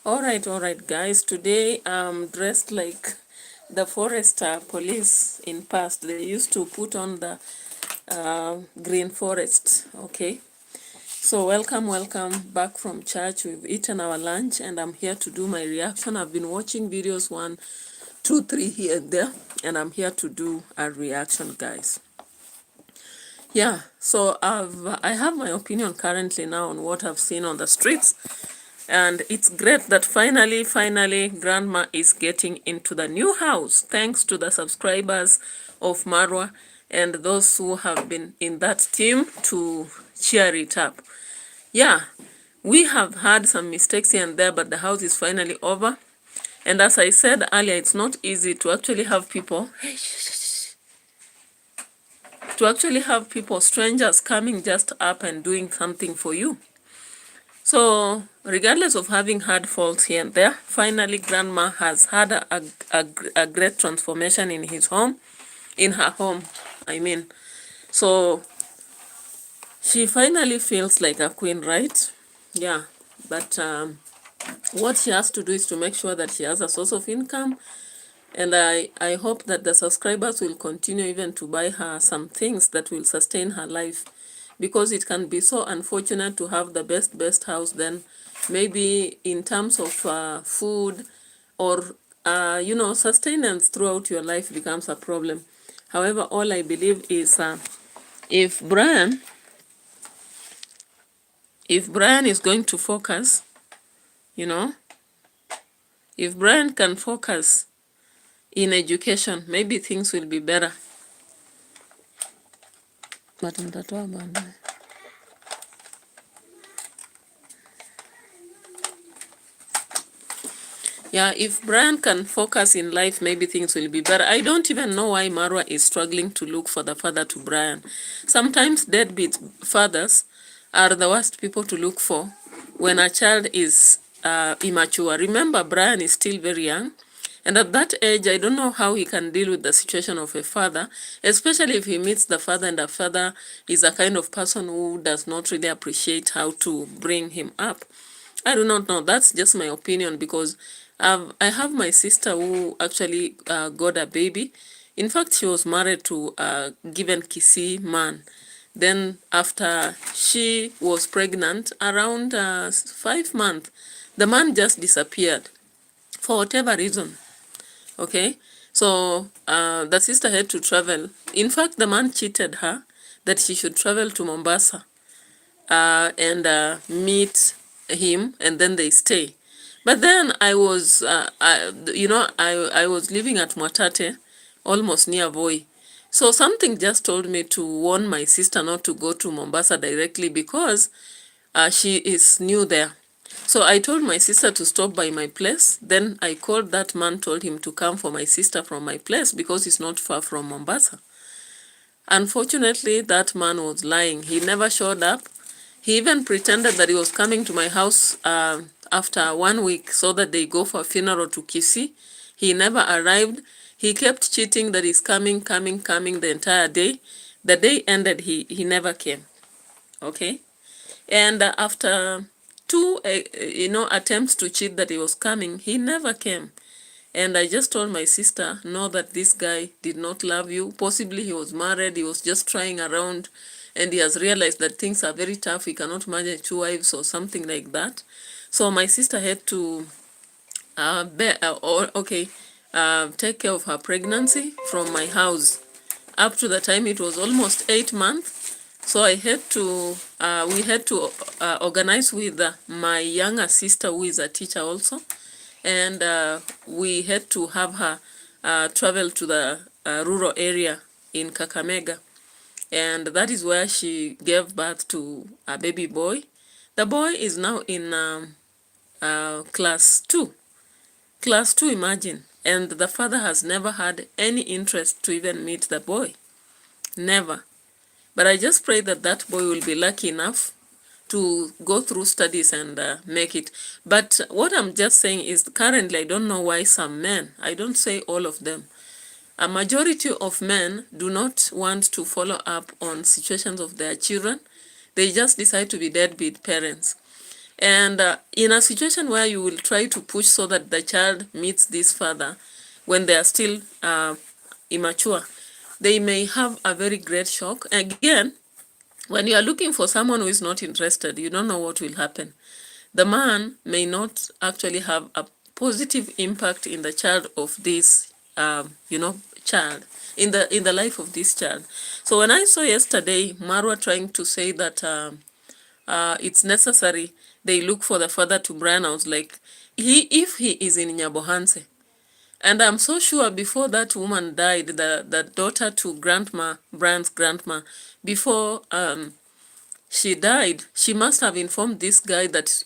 All right, guys. Today I'm dressed like the forest police in past. They used to put on the green forest. Okay. So welcome back from church. We've eaten our lunch and I'm here to do my reaction. I've been watching videos 1, 2, 3 here and there, and I'm here to do a reaction, guys. Yeah, so I have my opinion currently now on what I've seen on the streets. And it's great that finally, Grandma is getting into the new house, thanks to the subscribers of Marwa and those who have been in that team to cheer it up. Yeah, we have had some mistakes here and there, but the house is finally over. And as I said earlier, it's not easy to actually have people, strangers coming just up and doing something for you. So, regardless of having had faults here and there, finally Grandma has had a great transformation in her home, I mean. So, she finally feels like a queen, right? Yeah, but what she has to do is to make sure that she has a source of income. And I hope that the subscribers will continue even to buy her some things that will sustain her life. Because it can be so unfortunate to have the best house, then maybe in terms of food or sustenance throughout your life becomes a problem. However, all I believe is if Brian is going to focus, if Brian can focus in education, maybe things will be better. But yeah, if Brian can focus in life, maybe things will be better. I don't even know why Marwa is struggling to look for the father to Brian. Sometimes deadbeat fathers are the worst people to look for when a child is immature. Remember, Brian is still very young. And at that age, I don't know how he can deal with the situation of a father, especially if he meets the father and the father is a kind of person who does not really appreciate how to bring him up. I do not know. That's just my opinion because I have my sister who actually got a baby. In fact, she was married to a given Kisii man. Then after she was pregnant, around 5 months, the man just disappeared for whatever reason. Okay, so the sister had to travel. In fact, the man cheated her that she should travel to Mombasa and meet him, and then they stay. But then I was, I was living at Mwatate, almost near Voi. So something just told me to warn my sister not to go to Mombasa directly because she is new there. So I told my sister to stop by my place. Then I called that man, told him to come for my sister from my place because it's not far from Mombasa. Unfortunately, that man was lying. He never showed up. He even pretended that he was coming to my house after 1 week so that they go for a funeral to Kisii. He never arrived. He kept cheating that he's coming the entire day. The day ended, he never came. Okay? And after 2 attempts to cheat that he was coming, he never came. And I just told my sister, know that this guy did not love you. Possibly he was married, he was just trying around, and he has realized that things are very tough. He cannot manage 2 wives or something like that. So my sister had to take care of her pregnancy from my house up to the time it was almost 8 months. So I had to, we had to organize with my younger sister, who is a teacher also, and we had to have her travel to the rural area in Kakamega, and that is where she gave birth to a baby boy. The boy is now in class 2. Class 2, imagine. And the father has never had any interest to even meet the boy. Never. But I just pray that that boy will be lucky enough to go through studies and make it. But what I'm just saying is currently I don't know why some men, I don't say all of them, a majority of men do not want to follow up on situations of their children. They just decide to be deadbeat parents. And in a situation where you will try to push so that the child meets this father when they are still immature, they may have a very great shock. Again, when you are looking for someone who is not interested, you don't know what will happen. The man may not actually have a positive impact in the child of this, child, in the life of this child. So when I saw yesterday Marwa trying to say that it's necessary they look for the father to Brian, I was like, if he is in Nyabohanse, and I'm so sure before that woman died, the daughter to grandma, Brian's grandma, before she died, she must have informed this guy that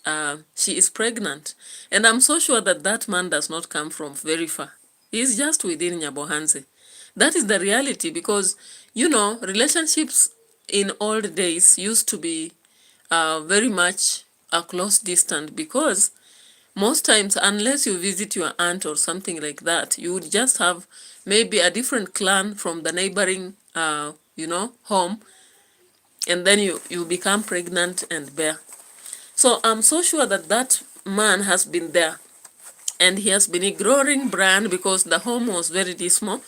she is pregnant. And I'm so sure that that man does not come from very far. He's just within Nyabohanse. That is the reality, because, relationships in old days used to be very much a close distance, because most times, unless you visit your aunt or something like that, you would just have maybe a different clan from the neighboring, home, and then you become pregnant and bear. So I'm so sure that that man has been there, and he has been ignoring Brian because the home was very dismal.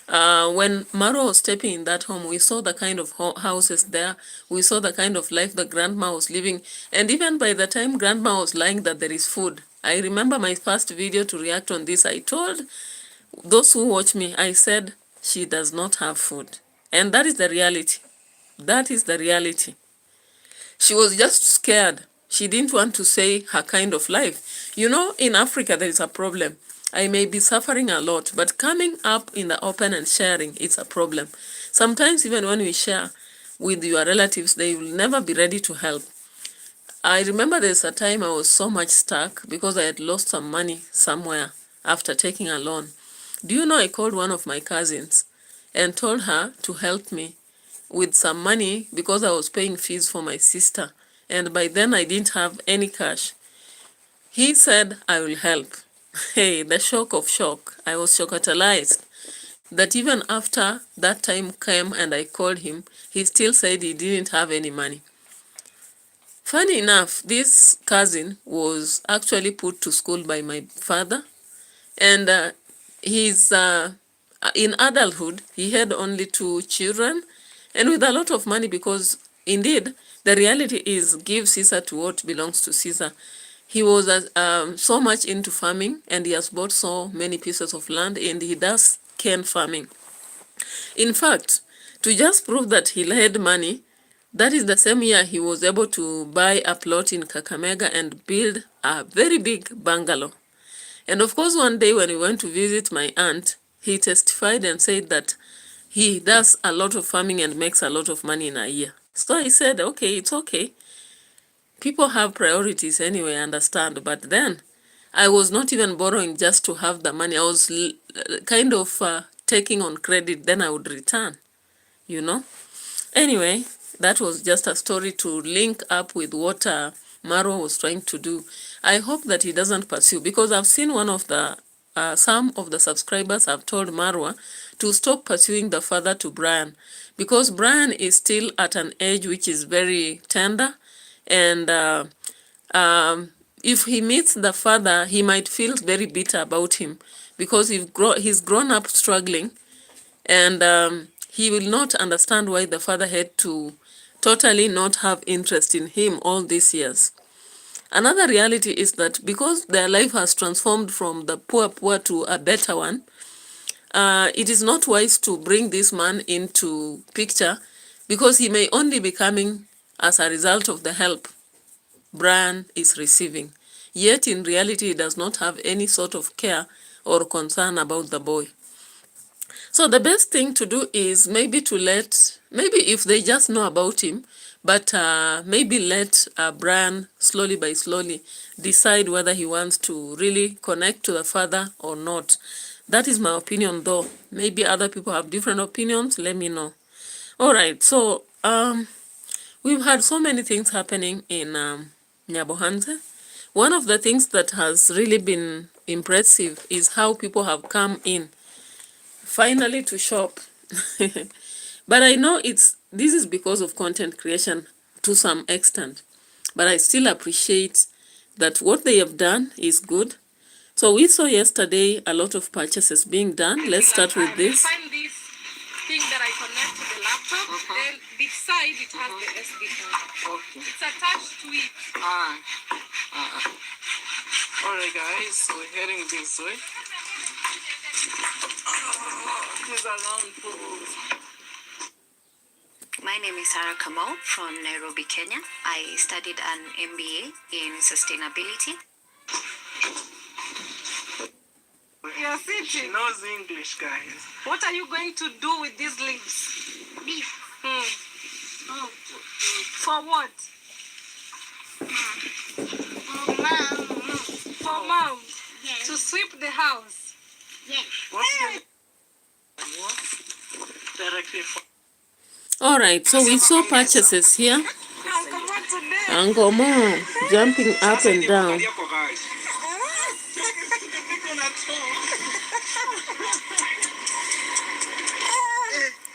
When Maro was stepping in that home, we saw the kind of houses there. We saw the kind of life the grandma was living. And even by the time grandma was lying that there is food, I remember my first video to react on this. I told those who watch me, I said, she does not have food. And that is the reality. That is the reality. She was just scared. She didn't want to say her kind of life. In Africa, there is a problem. I may be suffering a lot, but coming up in the open and sharing, it's a problem. Sometimes even when we share with your relatives, they will never be ready to help. I remember there's a time I was so much stuck because I had lost some money somewhere after taking a loan. Do you know, I called one of my cousins and told her to help me with some money because I was paying fees for my sister. And by then I didn't have any cash. He said, I will help. Hey, the shock of shock. I was shockatalized that even after that time came and I called him, he still said he didn't have any money. Funny enough, this cousin was actually put to school by my father, and he's in adulthood, he had only 2 children, and with a lot of money, because indeed, the reality is give Caesar to what belongs to Caesar. He was so much into farming, and he has bought so many pieces of land, and he does cane farming. In fact, to just prove that he had money, that is the same year he was able to buy a plot in Kakamega and build a very big bungalow. And of course, one day when we went to visit my aunt, he testified and said that he does a lot of farming and makes a lot of money in a year. So I said, okay, it's okay. People have priorities anyway, I understand. But then I was not even borrowing just to have the money. I was kind of taking on credit, then I would return, Anyway, that was just a story to link up with what Marwa was trying to do. I hope that he doesn't pursue, because I've seen some of the subscribers have told Marwa to stop pursuing the father to Brian, because Brian is still at an age which is very tender, and if he meets the father, he might feel very bitter about him, because he's grown up struggling, and he will not understand why the father had to totally not have interest in him all these years. Another reality is that because their life has transformed from the poor to a better one, it is not wise to bring this man into picture, because he may only be coming as a result of the help Brian is receiving. Yet in reality, he does not have any sort of care or concern about the boy. So the best thing to do is maybe if they just know about him, but maybe let Brian slowly by slowly decide whether he wants to really connect to the father or not. That is my opinion, though. Maybe other people have different opinions. Let me know. All right. So we've had so many things happening in Nyabohanse. One of the things that has really been impressive is how people have come in finally to shop. But I know this is because of content creation to some extent. But I still appreciate that what they have done is good. So we saw yesterday a lot of purchases being done. Let's start with this. Find this thing that I connect to the laptop. Then beside it has the SD card. Okay. It's attached to it. Alright guys, so we're heading this way. These are round poles. My name is Sarah Kamau from Nairobi, Kenya. I studied an MBA in sustainability. You're sitting. She knows English, guys. What are you going to do with these leaves? Beef. For what? For mom. Yes. To sweep the house. Yes. What's the what? Directly from All right, so we saw purchases here. Uncle Mo jumping up and down.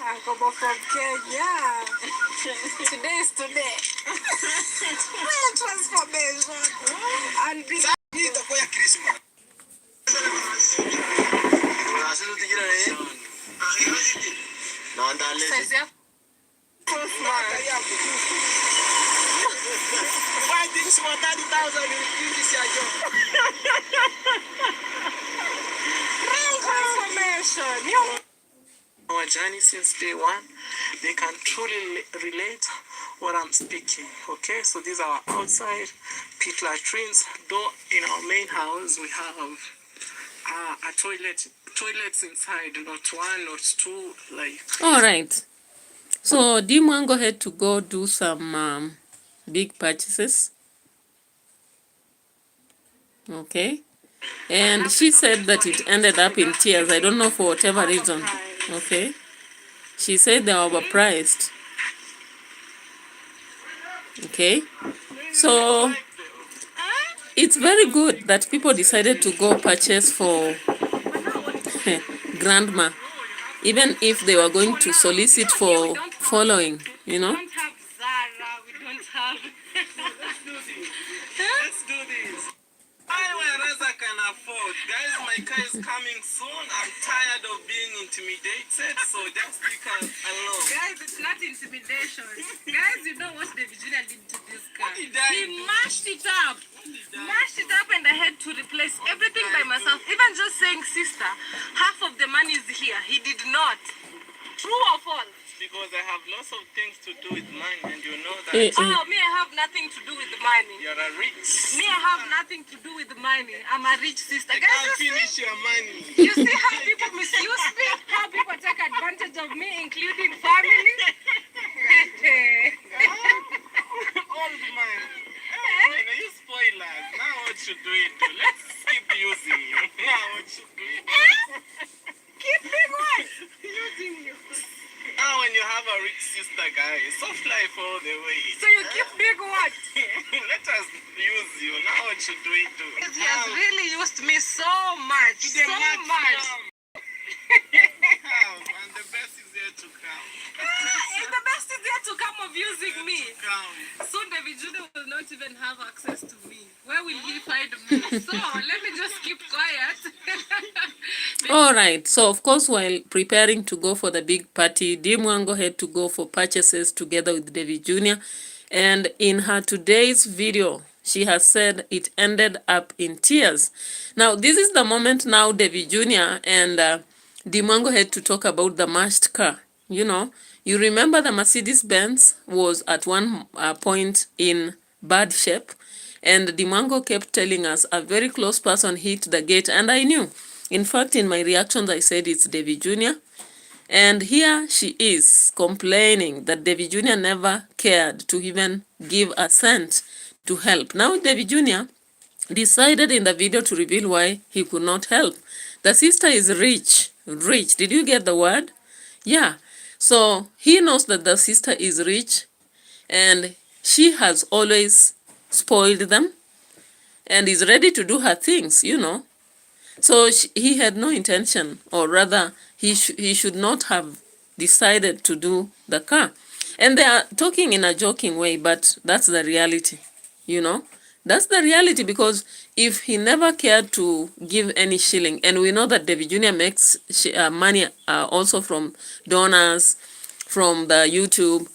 Uncle Mo from Kenya. Today is today. Real transformation. And this says yeah. So smart. Why this for 30,000 you this your job? Real transformation. Our journey since day one, they can truly relate what I'm speaking. Okay, so these are outside pit latrines. Though in our main house we have a toilets inside, not one, not two, like. All right. So Dimwango had to go do some big purchases. Okay. And she said that it ended up in tears. I don't know for whatever reason. Okay. She said they were overpriced. Okay. So it's very good that people decided to go purchase for grandma, even if they were going to solicit for following, you know. We don't have Zara. We don't have. Let's do this. Whereas I can afford. Guys, my car is coming soon. I'm tired of being intimidated, so just because alone. Guys, it's not intimidation. Guys, you know what David Jr. did to this car? What did I He do? mashed it up. Mashed it up, and I had to replace everything by myself. Even just saying, sister, half of the money is here. He did not. True or false? Because I have lots of things to do with money, and you know that Oh, me, I have nothing to do with the money. you're a rich. Me, I have nothing to do with the money. I'm a rich sister. I Guys, can't you finish see? your money. You see how people misuse me? How people take advantage of me, including family? All the money. You know, you spoilers. Now what you do it? Let's keep using you. Now what you do it? Keep being what? Using you. Now when you have a rich sister, guys, soft life all the way. So you keep being what? Let us use you. Now what you do it? He has really used me so much. So much. And the best is yet to come. The best is yet to come of using me. Come. Soon David Jr. will not even have access to me. Where will he find me? So let me just keep quiet. All right. So of course, while preparing to go for the big party, Dimwango had to go for purchases together with David Jr. And in her today's video, she has said it ended up in tears. Now, this is the moment now Davy Jr. and Dimongo had to talk about the mashed car. You know, you remember the Mercedes-Benz was at one point in bad shape, and Dimongo kept telling us a very close person hit the gate, and I knew. In fact, in my reactions, I said it's Davy Jr. And here she is complaining that Davy Jr. never cared to even give a cent to help. Now Davy Jr. decided in the video to reveal why he could not help. The sister is rich. Rich. Did you get the word? Yeah. So he knows that the sister is rich and she has always spoiled them and is ready to do her things, you know. So he had no intention, or rather, he should not have decided to do the car. And they are talking in a joking way, but that's the reality, you know. That's the reality, because if he never cared to give any shilling, and we know that Davy Jr. makes money also from donors, from the YouTube,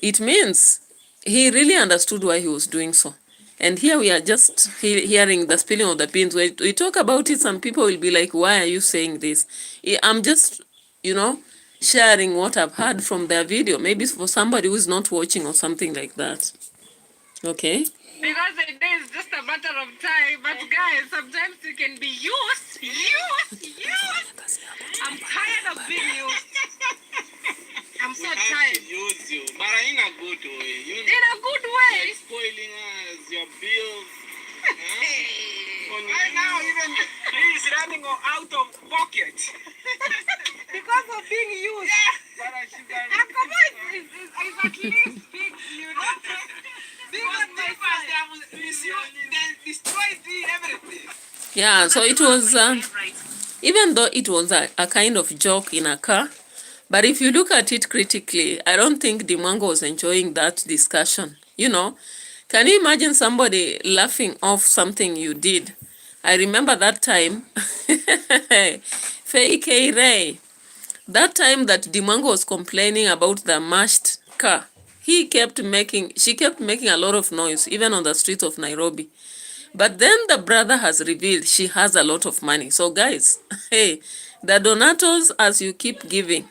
it means he really understood why he was doing so. And here we are just hearing the spilling of the beans. When we talk about it, some people will be like, why are you saying this? I'm just, you know, sharing what I've heard from their video. Maybe for somebody who is not watching or something like that. Okay? Because the day is just a matter of time. But guys, sometimes you can be used. I'm tired of being used. I'm so tired. Use you, but in a good way. In a good way. Like spoiling us, your bills. Right now, even he is running out of pocket. Because of being used. Come on, it's at least big, you know. Big on my side. They destroyed everything. Yeah, so it was, even though it was a kind of joke in a car, but if you look at it critically, I don't think Dimongo was enjoying that discussion. You know, can you imagine somebody laughing off something you did? I remember that time, Fake Ray, that time that Dimongo was complaining about the mashed car, she kept making a lot of noise, even on the streets of Nairobi. But then the brother has revealed she has a lot of money. So guys, hey, the donatos, as you keep giving,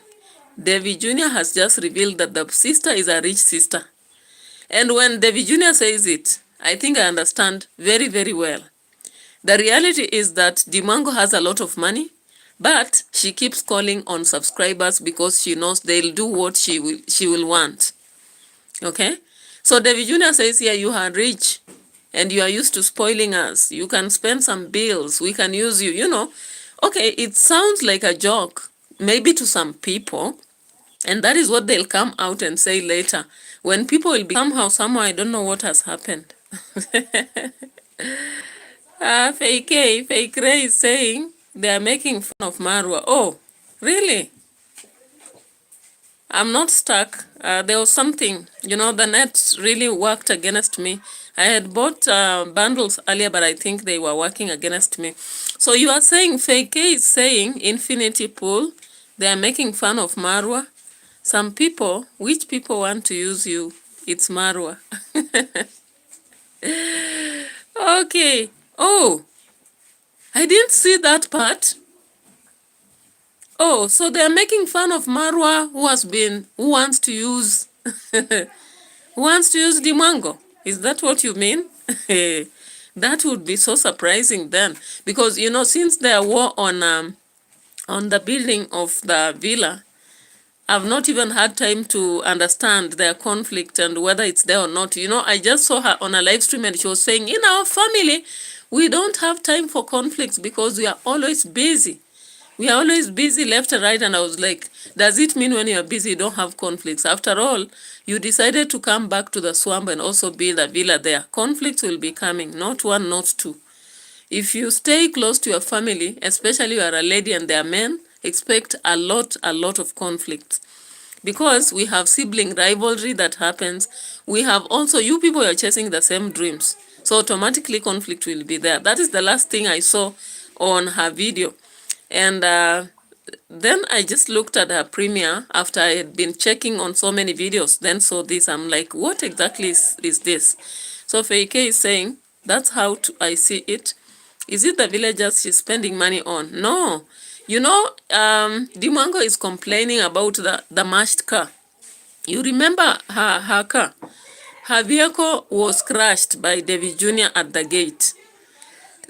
Davy Jr. has just revealed that the sister is a rich sister. And when Davy Jr. says it, I think I understand very, very well. The reality is that Dimongo has a lot of money, but she keeps calling on subscribers because she knows they'll do what she will want. Okay? So Davy Jr. says here, you are rich and you are used to spoiling us. You can spend some bills. We can use you, you know. Okay, it sounds like a joke, maybe to some people. And that is what they'll come out and say later. When people will be somehow, I don't know what has happened. Fake Ray is saying they are making fun of Marwa. Oh, really? I'm not stuck. There was something, you know, the net really worked against me. I had bought bundles earlier, but I think they were working against me. So you are saying Fake is saying Infinity Pool, they are making fun of Marwa. Some people, which people want to use you? It's Marwa. Okay. Oh, I didn't see that part. Oh, so they are making fun of Marwa, who wants to use, Dimongo. Is that what you mean? That would be so surprising then, because you know, since there war on the building of the villa, I've not even had time to understand their conflict and whether it's there or not. You know, I just saw her on a live stream and she was saying, in our family, we don't have time for conflicts because we are always busy. We are always busy left and right. And I was like, does it mean when you're busy, you don't have conflicts? After all, you decided to come back to the swamp and also build a villa there. Conflicts will be coming, not one, not two. If you stay close to your family, especially you are a lady and they are men, expect a lot of conflict. Because we have sibling rivalry that happens. We have also, you people are chasing the same dreams. So automatically conflict will be there. That is the last thing I saw on her video. And then I just looked at her premiere after I had been checking on so many videos. Then saw this. I'm like, what exactly is this? So Fake is saying That's how I see it. Is it the villagers she's spending money on? No. You know, Dimwango is complaining about the mashed car. You remember her car? Her vehicle was crashed by Davy Jr. at the gate.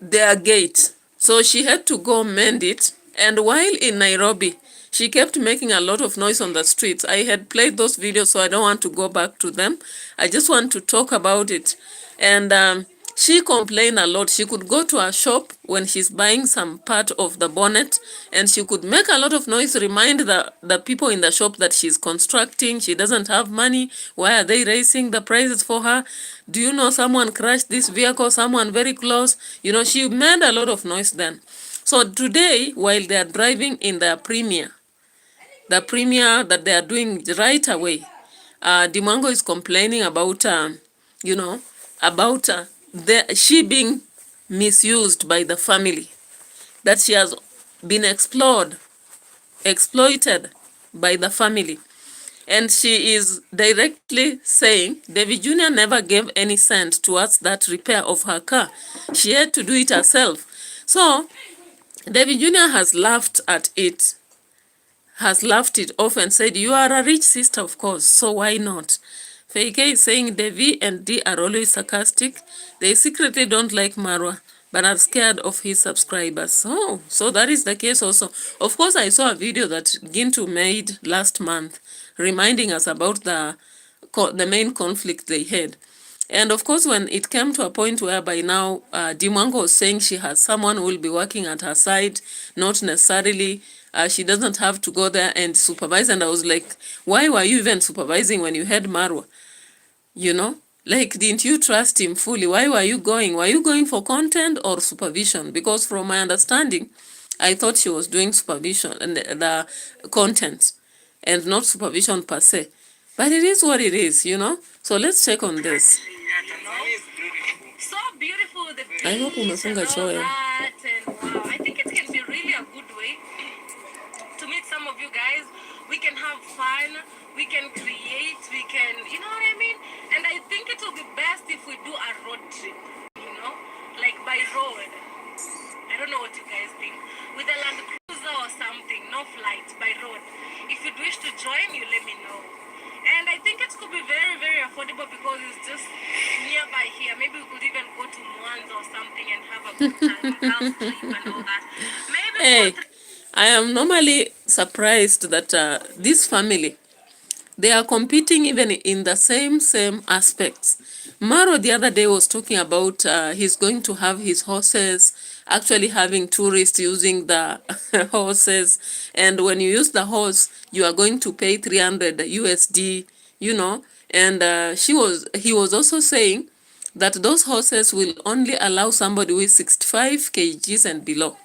Their gate. So she had to go mend it. And while in Nairobi, she kept making a lot of noise on the streets. I had played those videos, so I don't want to go back to them. I just want to talk about it. And she complained a lot. She could go to a shop when she's buying some part of the bonnet, and she could make a lot of noise, remind the people in the shop that she's constructing, she doesn't have money. Why are they raising the prices for her? Do you know someone crashed this vehicle, someone very close? You know, she made a lot of noise then. So today, while they are driving in their premier, the premier that they are doing right away, Dimwango is complaining about, you know, about she being misused by the family, that she has been exploited by the family. And she is directly saying David Jr. never gave any cent towards that repair of her car. She had to do it herself. So David Jr. has laughed at it, has laughed it off and said, you are a rich sister, of course, so why not? Feike is saying Devi and D are always sarcastic. They secretly don't like Marwa, but are scared of his subscribers. Oh, so that is the case also. Of course, I saw a video that Gintu made last month, reminding us about the main conflict they had. And of course, when it came to a point where by now Dimwango was saying she has someone who will be working at her side, not necessarily, she doesn't have to go there and supervise. And I was like, why were you even supervising when you had Marwa? You know, like, didn't you trust him fully? Why were you going? Were you going for content or supervision? Because from my understanding, I thought she was doing supervision and the content and not supervision per se. But it is what it is, you know? So let's check on this. So beautiful, the I hope beach and umefunga all choyo. that, and wow, I think it can be really a good way to meet some of you guys. We can have fun, we can create, we can, you know what I mean? And I think it will be best if we do a road trip, you know, like by road. I don't know what you guys think. With a Land Cruiser or something, no flight, by road. If you'd wish to join, you let me know. And I think it could be very, very affordable because it's just nearby here. Maybe we could even go to Mwanza or something and have a good time, a house trip and all that. Maybe Hey, I am normally surprised that this family, they are competing even in the same aspects. Maro the other day was talking about he's going to have his horses, actually having tourists using the horses. And when you use the horse, you are going to pay 300 USD, you know. And he was also saying that those horses will only allow somebody with 65 kgs and below.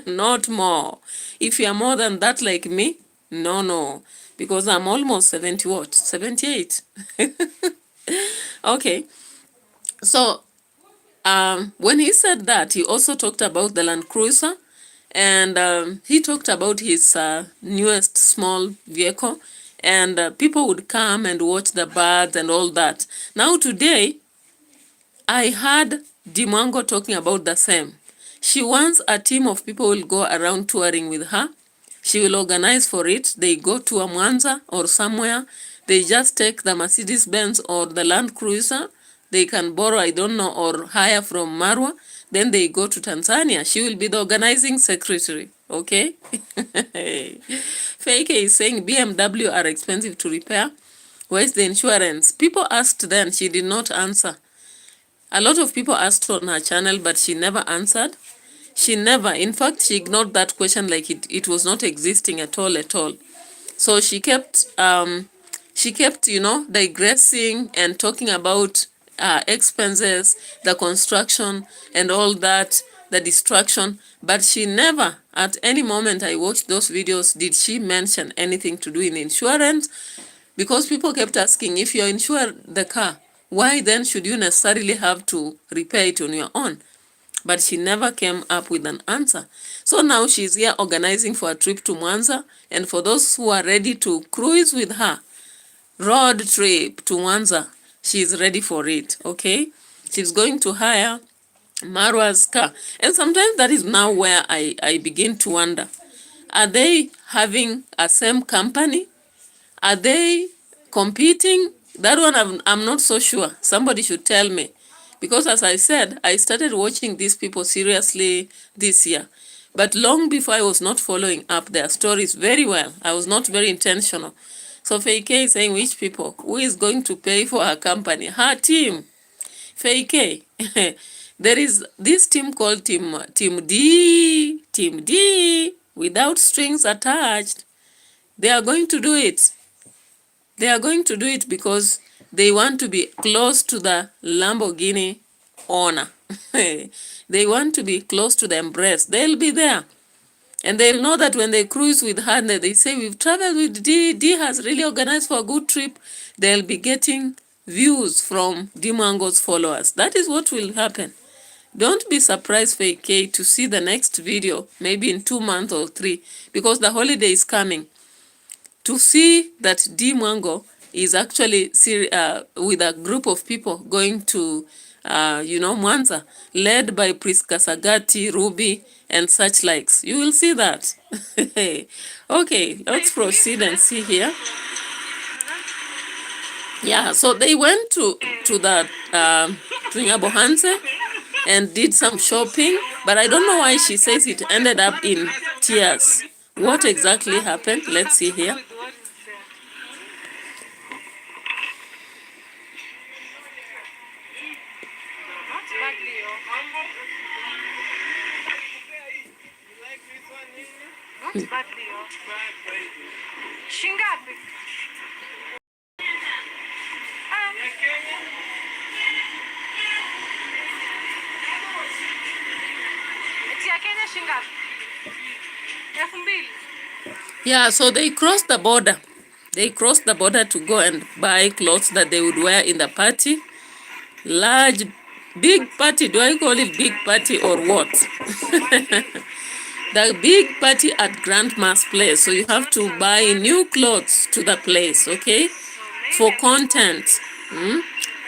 Not more. If you are more than that like me, no. Because I'm almost 70 what? 78. Okay. So when he said that, he also talked about the Land Cruiser, and he talked about his newest small vehicle, and people would come and watch the birds and all that. Now today, I heard Dimwango talking about the same. She wants a team of people will go around touring with her. She will organize for it. They go to a Mwanza or somewhere. They just take the Mercedes-Benz or the Land Cruiser. They can borrow, I don't know, or hire from Marwa. Then they go to Tanzania. She will be the organizing secretary. Okay? Feike is saying BMW are expensive to repair. Where's the insurance? People asked then. She did not answer. A lot of people asked on her channel, but she never answered. She never, in fact, she ignored that question like it was not existing at all. So she kept, you know, digressing and talking about expenses, the construction and all that, the destruction. But she never, at any moment I watched those videos, did she mention anything to do in insurance? Because people kept asking, if you insure the car, why then should you necessarily have to repair it on your own? But she never came up with an answer. So now she's here organizing for a trip to Mwanza. And for those who are ready to cruise with her, road trip to Mwanza, she's ready for it, okay? she's going to hire Marwa's car. And sometimes that is now where I begin to wonder, are they having a same company? Are they competing? That one I'm not so sure. Somebody should tell me. Because as I said, I started watching these people seriously this year. But long before, I was not following up their stories very well. I was not very intentional. So Fake is saying, which people? Who is going to pay for her company? Her team. Fake. There is this team called Team D, without strings attached. They are going to do it. They are going to do it because they want to be close to the Lamborghini owner. They want to be close to the embrace. They'll be there. And they'll know that when they cruise with her, they say, we've traveled with D. D has really organized for a good trip. They'll be getting views from D Mwango's followers. That is what will happen. Don't be surprised, Fake, to see the next video, maybe in 2 months or 3, because the holiday is coming. To see that D Mwango is actually with a group of people going to, Mwanza, led by Priska Sagati, Ruby, and such likes. You will see that. Okay, let's proceed and see here. Yeah, so they went to the to Nyabohanse and did some shopping, but I don't know why she says it ended up in tears. What exactly happened? Let's see here. Shingapi? Eti ya Kenya shingapi? 2,000. Yeah, so they crossed the border. They crossed the border to go and buy clothes that they would wear in the party. Large, big party. Do I call it big party or what? The big party at Grandma's place. So you have to buy new clothes to the place, okay? For content.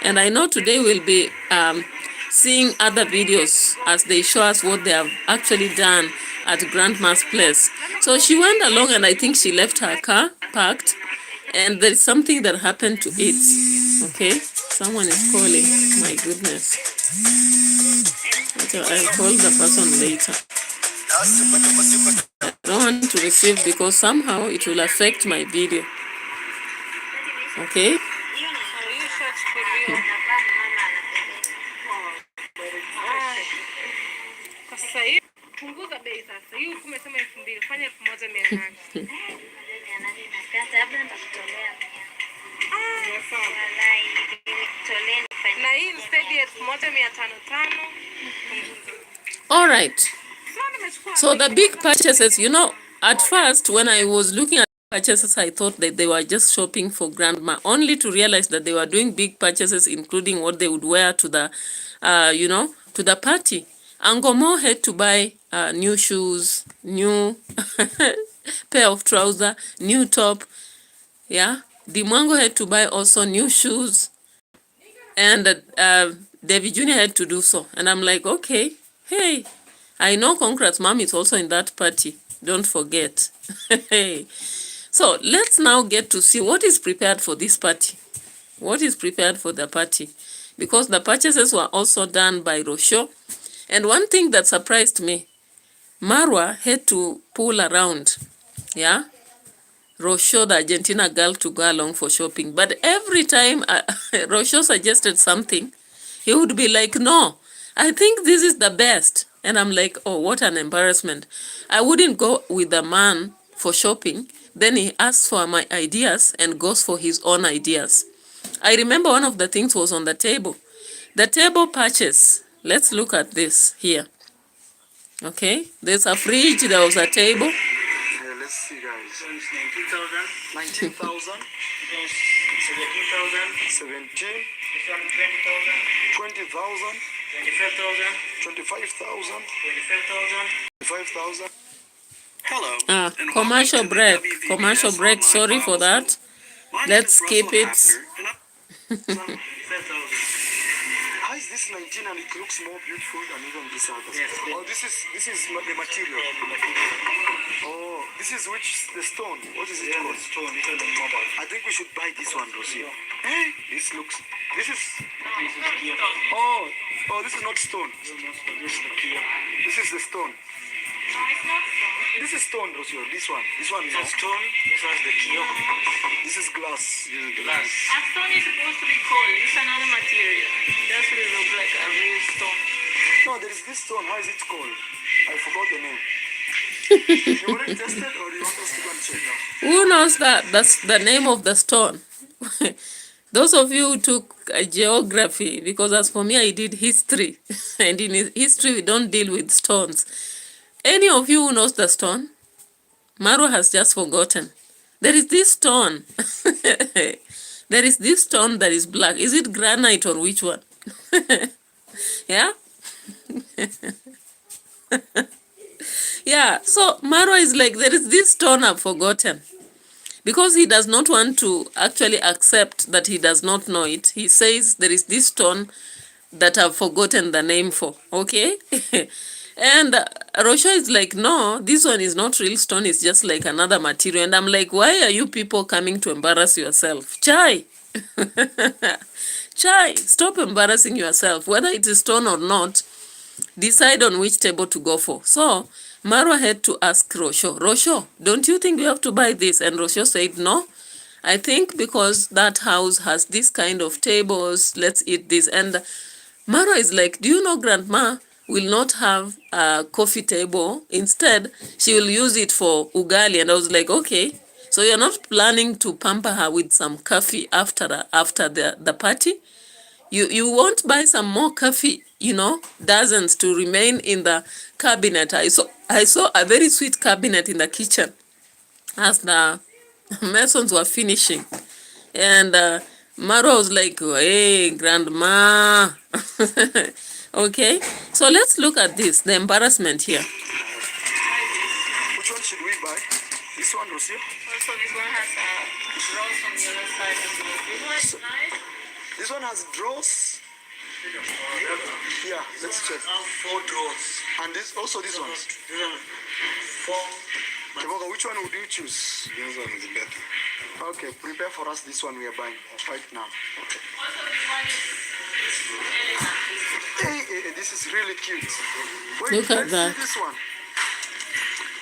And I know today we'll be seeing other videos as they show us what they have actually done at Grandma's place. So she went along and I think she left her car parked. And there is something that happened to it. Okay? Someone is calling. My goodness. Okay, I'll call the person later. I don't want to receive because somehow it will affect my video. Okay? Sasa hii punguza bei sasa. Hii umesema 2,000, fanya 1,800. Na hii instead ya 1,500. All right. So the big purchases, at first when I was looking at purchases, I thought that they were just shopping for Grandma, only to realize that they were doing big purchases, including what they would wear to the, to the party. Angomo had to buy new shoes, new pair of trousers, new top. Yeah, Dimwango had to buy also new shoes, and Davy Jr. had to do so. And I'm like, okay, hey, I know Congrats Mom is also in that party. Don't forget. So let's now get to see what is prepared for this party. What is prepared for the party? Because the purchases were also done by Rosho. And one thing that surprised me, Marwa had to pull around, yeah, Rosho, the Argentina girl, to go along for shopping. But every time Rosho suggested something, he would be like, no, I think this is the best. And I'm like, oh, what an embarrassment. I wouldn't go with a man for shopping. Then he asks for my ideas and goes for his own ideas. I remember one of the things was on the table. The table purchase. Let's look at this here. Okay, there's a fridge, there was a table. Yeah, let's see, guys. 19,000. 19,000. 17,000. 17. 20,000. 25,000. 25,000. 25,000. Hello. Commercial break. Commercial break. Sorry for that. Let's skip it. How is this this 19 and it looks more beautiful than even this other. Yes, Oh, this is the material. Oh, this is the stone. What is it called? Stone. This is the mobile. I think we should buy this one, Rosie. Hey, this is. This is clear. Oh, this is not stone. This is the clear. This is the stone. No, it's not stone. This is stone, Rosie. This one is This is stone. This one is the clear. This is glass. This is glass. A stone is supposed to be cold. It's another material. It doesn't look like a real stone. No, there is this stone. How is it called? I forgot the name. You already tested, or you want us to go and check now? Who knows that? That's the name of the stone. Those of you who took geography, because as for me, I did history. And in history, we don't deal with stones. Any of you who knows the stone? Marwa has just forgotten. There is this stone. There is this stone that is black. Is it granite or which one? Yeah? Yeah, so Marwa is like, there is this stone I've forgotten. Because he does not want to actually accept that he does not know it, he says there is this stone that I've forgotten the name for, okay? And Rosho is like, no, this one is not real stone, it's just like another material. And I'm like, why are you people coming to embarrass yourself? Chai! Chai, stop embarrassing yourself. Whether it is stone or not, decide on which table to go for. So, Marwa had to ask Rosho, don't you think we have to buy this? And Rosho said, no, I think because that house has this kind of tables, let's eat this. And Marwa is like, do you know Grandma will not have a coffee table? Instead, she will use it for ugali. And I was like, okay, so you're not planning to pamper her with some coffee after the party? You won't buy some more coffee, dozens to remain in the cabinet. I saw a very sweet cabinet in the kitchen as the masons were finishing. And Marwa was like, hey, Grandma. Okay, so let's look at this, the embarrassment here. Which one should we buy? This one, Rosie? Also, this one has drawers on the other side as well. This one is nice. This one has drawers. Yeah, let's check. 4 drawers. And this one. This one 4. Kiboga, which one would you choose? This one is better. Okay, prepare for us this one we are buying right now. Okay. Also, this one is elegant. Hey, this is really cute. Wait, Look at let's that. see this one.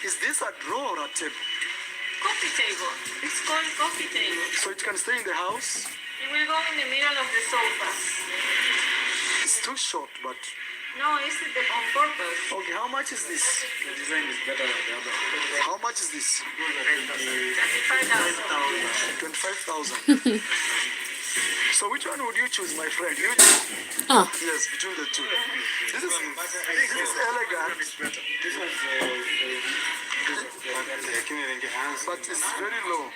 Is this a drawer or a table? Coffee table. It's called coffee table. So it can stay in the house? It will go in the middle of the sofa. It's too short, but... No, it's on purpose. Okay, how much is this? The design is better than the other. How much is this? 25,000. 25,000. So which one would you choose, my friend? You choose. Ah, Yes, between the two. This is elegant, This one but it's very low.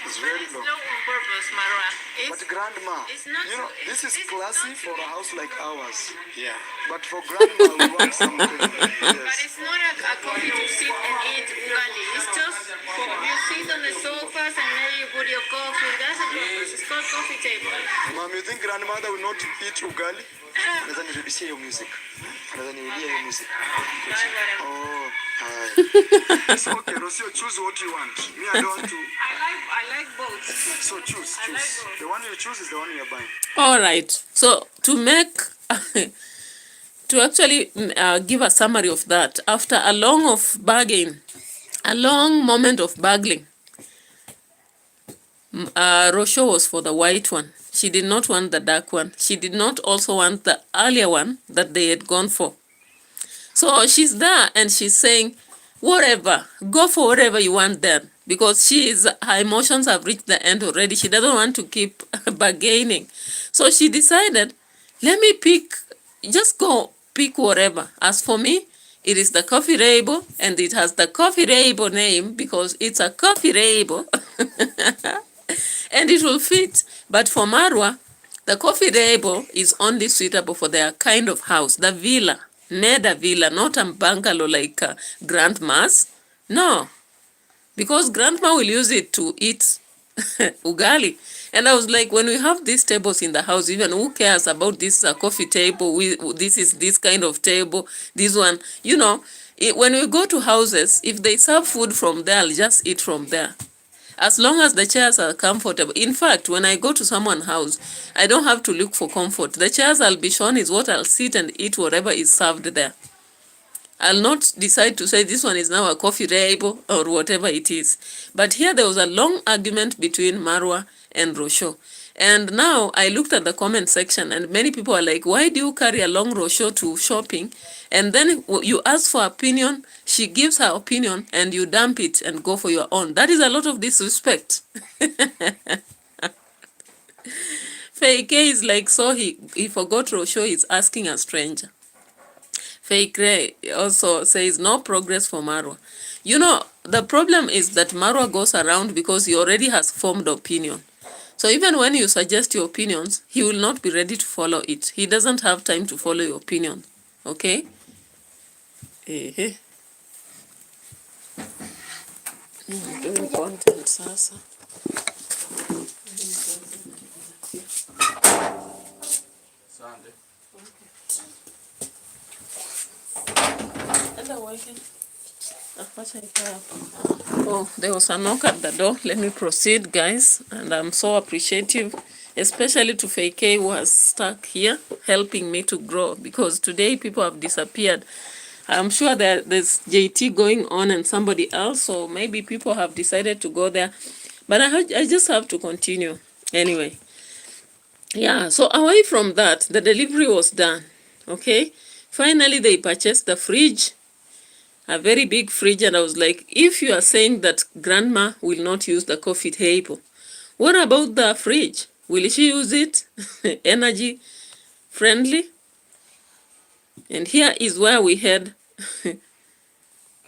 It's very It's low. low on purpose, Marwa. But grandma, it's not so- this is this is classy not for a house like ours. Yeah. But for grandma, we want something. But Yes. it's not a coffee to sit and eat ugali. It's just for you sit on the sofas and maybe you put your coffee. That's a purpose. It's called coffee table. Mom, you think grandmother will not eat ugali? Naweza nirudishie hiyo music. Naweza nirudia hiyo music. Oh, hi. So, okay, Rosio, choose what you want. Me, I don't want to. I like both. So choose. I like both. The one you choose is the one you are buying. all right. So to make, to actually give a summary of that, after a long moment of bargaining, Rosho was for the white one. She did not want the dark one. She did not also want the earlier one that they had gone for. So she's there and she's saying, whatever, go for whatever you want then. Because her emotions have reached the end already. She doesn't want to keep bargaining. So she decided, let me just go pick whatever. As for me, it is the coffee rainbow, and it has the coffee rainbow name because it's a coffee rainbow. And it will fit. But for Marwa, the coffee table is only suitable for their kind of house, the villa, Neda villa, not a bungalow like grandma's. No, because grandma will use it to eat ugali. And I was like, when we have these tables in the house, even who cares about this coffee table? This is this kind of table, this one, you know. When we go to houses, if they serve food from there, I'll just eat from there. As long as the chairs are comfortable. In fact, when I go to someone's house, I don't have to look for comfort. The chairs I'll be shown is what I'll sit and eat whatever is served there. I'll not decide to say this one is now a coffee table or whatever it is. But here there was a long argument between Marwa and Rosho. And now I looked at the comment section and many people are like, why do you carry along Rosho to shopping? And then you ask for opinion, she gives her opinion and you dump it and go for your own. That is a lot of disrespect. Fake is like, so he forgot Rosho is asking a stranger. Fake also says no progress for Marwa. You know, the problem is that Marwa goes around because he already has formed opinion. So even when you suggest your opinions, he will not be ready to follow it. He doesn't have time to follow your opinion. Okay? Doing content sasa. Oh, there was a knock at the door. Let me proceed, guys. And I'm so appreciative, especially to Fake who was stuck here, helping me to grow. Because today people have disappeared. I'm sure that there's JT going on and somebody else. So maybe people have decided to go there. But I just have to continue. Anyway. Yeah, so away from that, the delivery was done. Okay? Finally, they purchased the fridge. A very big fridge, and I was like, if you are saying that grandma will not use the coffee table, what about the fridge? Will she use it? Energy friendly? And here is where we had,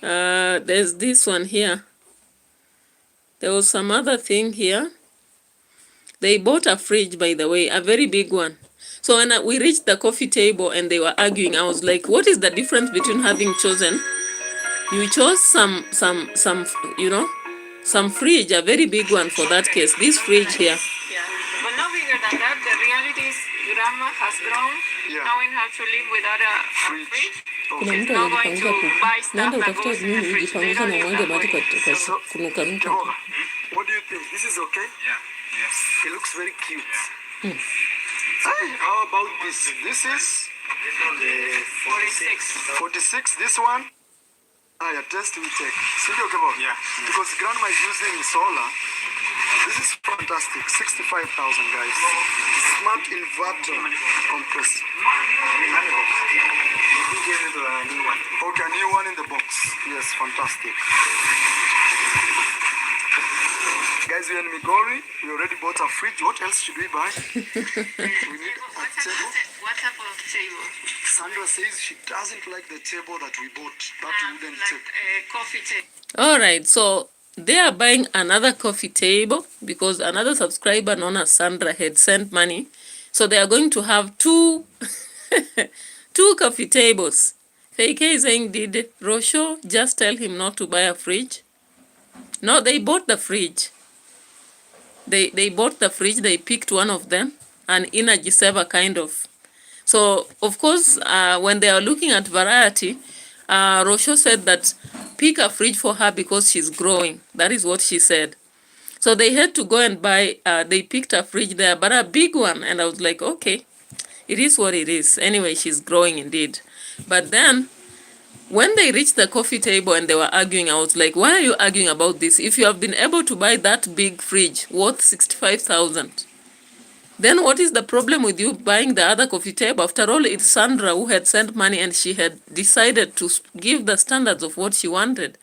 there's this one here. There was some other thing here. They bought a fridge, by the way, a very big one. So when we reached the coffee table and they were arguing, I was like, what is the difference between having chosen? You chose some, you know, some fridge, a very big one for that case. This fridge here. Yeah, but no bigger than that. The reality is grandma has grown, knowing how to live without a fridge. She's not going to buy stuff that goes in the fridge. They don't live that way. Jehovah, what do you think? This is okay? Yeah, yes. It looks very cute. How about this? This is? This one is 46. 46, this one? Yeah, test we take. Sindio Kebo? Yeah. Because grandma is using solar. This is fantastic. 65,000, guys. Smart inverter compressor. We gave it a new one. Okay, a new one in the box. Yes, fantastic. Guys, we're in Migori. We already bought a fridge. What else should we buy? We need a table. What type of table? Sandra says she doesn't like the table that we bought. That wooden Like table. a coffee table. All right, so they are buying another coffee table because another subscriber known as Sandra had sent money. So they are going to have two coffee tables. Fake is saying, did Rosho just tell him not to buy a fridge? No, they bought the fridge. They bought the fridge, they picked one of them, an energy saver kind of. So, of course, when they are looking at variety, Rosho said that pick a fridge for her because she's growing. That is what she said. So they had to go and buy, they picked a fridge there, but a big one. And I was like, okay, it is what it is. Anyway, she's growing indeed. But then, when they reached the coffee table and they were arguing, I was like, why are you arguing about this? If you have been able to buy that big fridge worth 65,000, then what is the problem with you buying the other coffee table? After all, it's Sandra who had sent money and she had decided to give the standards of what she wanted.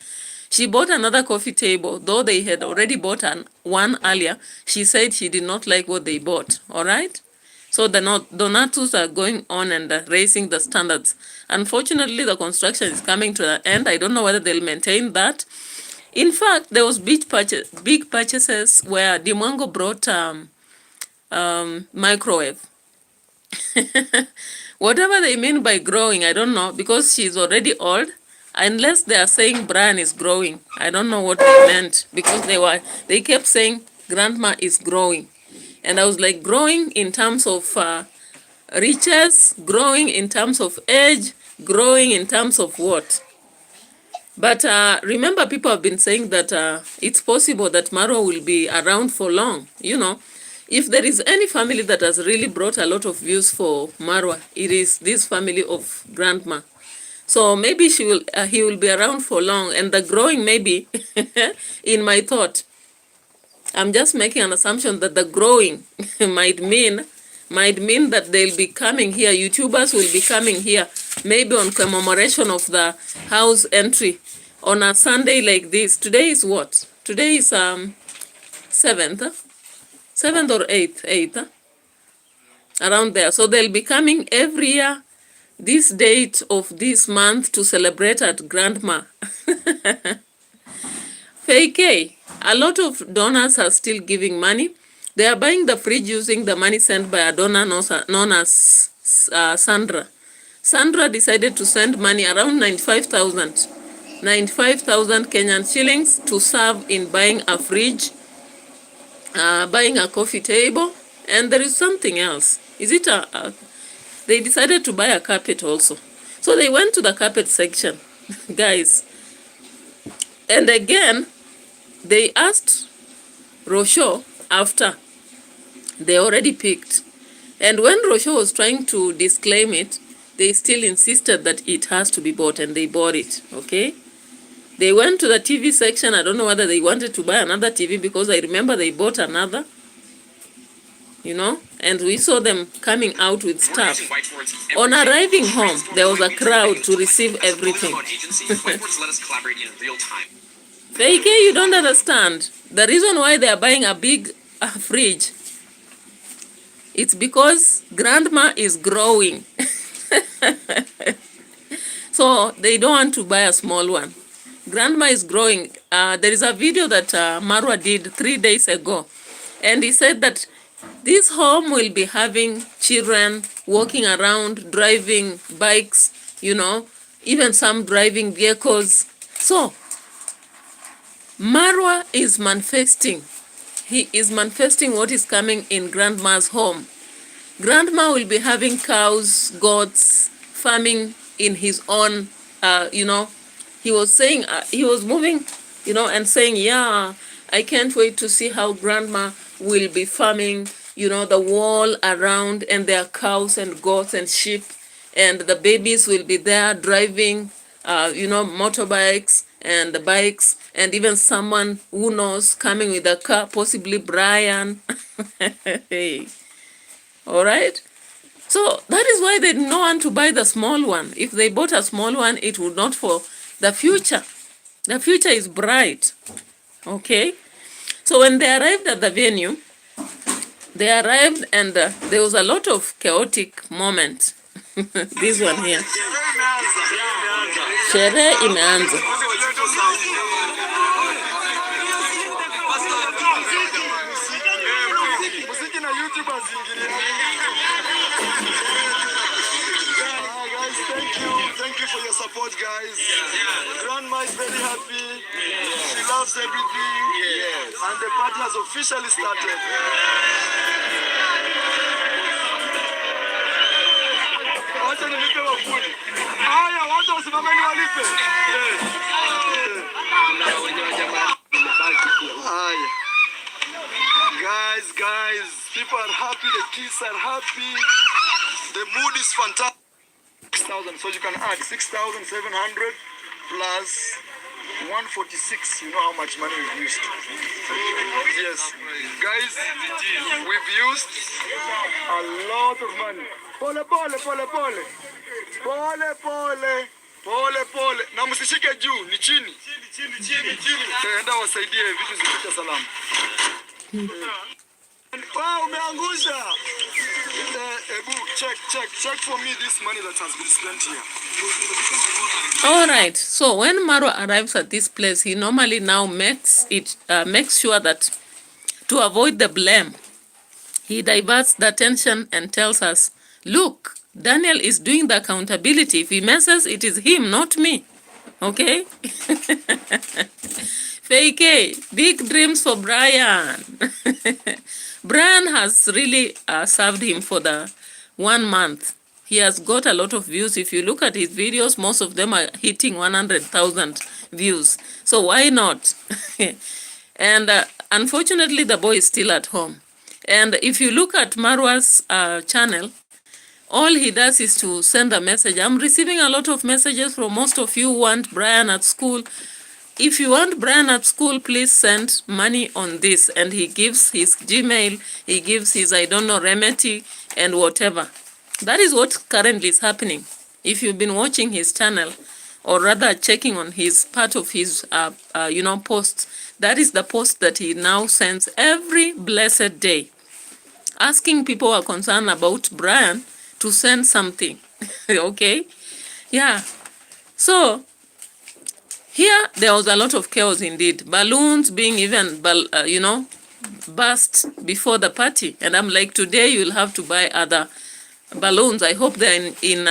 She bought another coffee table, though they had already bought one earlier. She said she did not like what they bought, all right? So the donatus are going on and raising the standards. Unfortunately, the construction is coming to an end. I don't know whether they'll maintain that. In fact, there was big purchases where Dimongo brought microwave. Whatever they mean by growing, I don't know, because she's already old. Unless they are saying Brian is growing. I don't know what they meant, because they kept saying grandma is growing. And I was like, growing in terms of riches, growing in terms of age, growing in terms of what? But remember, people have been saying that it's possible that Marwa will be around for long. You know, if there is any family that has really brought a lot of views for Marwa, it is this family of Grandma. So maybe he will be around for long, and the growing maybe, in my thought, I'm just making an assumption that the growing might mean that they'll be coming here. YouTubers will be coming here, maybe on commemoration of the house entry on a Sunday like this. Today is what? Today is 7th or 8th, around there. So they'll be coming every year this date of this month to celebrate at Grandma. Fake. A lot of donors are still giving money. They are buying the fridge using the money sent by a donor known as Sandra. Sandra decided to send money around 95,000 Kenyan shillings to serve in buying a fridge, buying a coffee table, and there is something else. Is it they decided to buy a carpet also. So they went to the carpet section, guys. And again, they asked Rochelle after they already picked. And when Rochelle was trying to disclaim it, they still insisted that it has to be bought, and they bought it, okay? They went to the TV section. I don't know whether they wanted to buy another TV, because I remember they bought another, you know, and we saw them coming out with stuff. On arriving home, there was a crowd to receive everything. Fake, you don't understand. The reason why they are buying a big fridge, it's because Grandma is growing. So they don't want to buy a small one. Grandma is growing. There is a video that Marwa did 3 days ago, and he said that this home will be having children walking around, driving bikes, you know, even some driving vehicles. So Marwa is manifesting. He is manifesting what is coming in Grandma's home. Grandma will be having cows, goats, farming in his own, you know. He was saying, he was moving, you know, and saying, yeah, I can't wait to see how Grandma will be farming, you know, the wall around, and there are cows and goats and sheep, and the babies will be there driving, you know, motorbikes and the bikes, and even someone who knows coming with a car, possibly Brian. Hey. All right. So that is why they didn't want to buy the small one. If they bought a small one, it would not for the future. The future is bright. Okay. So when they arrived at the venue, they arrived, and there was a lot of chaotic moment. This one here. Sherehe imeanza. Thank you for your support, guys. Grandma is very happy. She loves everything. And the party has officially started. Wacha nilipe wafuni. Haya, watu wasimameni walipe. Haya. Guys, people are happy, the kids are happy. The mood is fantastic. 6,000, so you can add 6,700 plus 146. You know how much money we've used. Yes, guys, we've used a lot of money. Pole. Na msishike juu, ni chini. Enda wasaidie vitu zipite salama. Wow, umeangusha. Ebu, check for me this money that has been spent here. All right. So when Marwa arrives at this place, he normally now makes sure that to avoid the blame, he diverts the attention and tells us, look, Daniel is doing the accountability. If he messes, it is him, not me. Okay? Fake, big dreams for Brian. Brian has really served him for the 1 month. He has got a lot of views. If you look at his videos, most of them are hitting 100,000 views. So why not? And unfortunately, the boy is still at home. And if you look at Marwa's channel, all he does is to send a message. I'm receiving a lot of messages from most of you who want Brian at school. If you want Brian at school, please send money on this. And he gives his Gmail, he gives his, I don't know, remedy and whatever. That is what currently is happening. If you've been watching his channel, or rather checking on his part of his, posts, that is the post that he now sends every blessed day, asking people who are concerned about Brian to send something. Okay? Yeah. So, here, there was a lot of chaos indeed. Balloons being even, burst before the party. And I'm like, today you'll have to buy other balloons. I hope they're in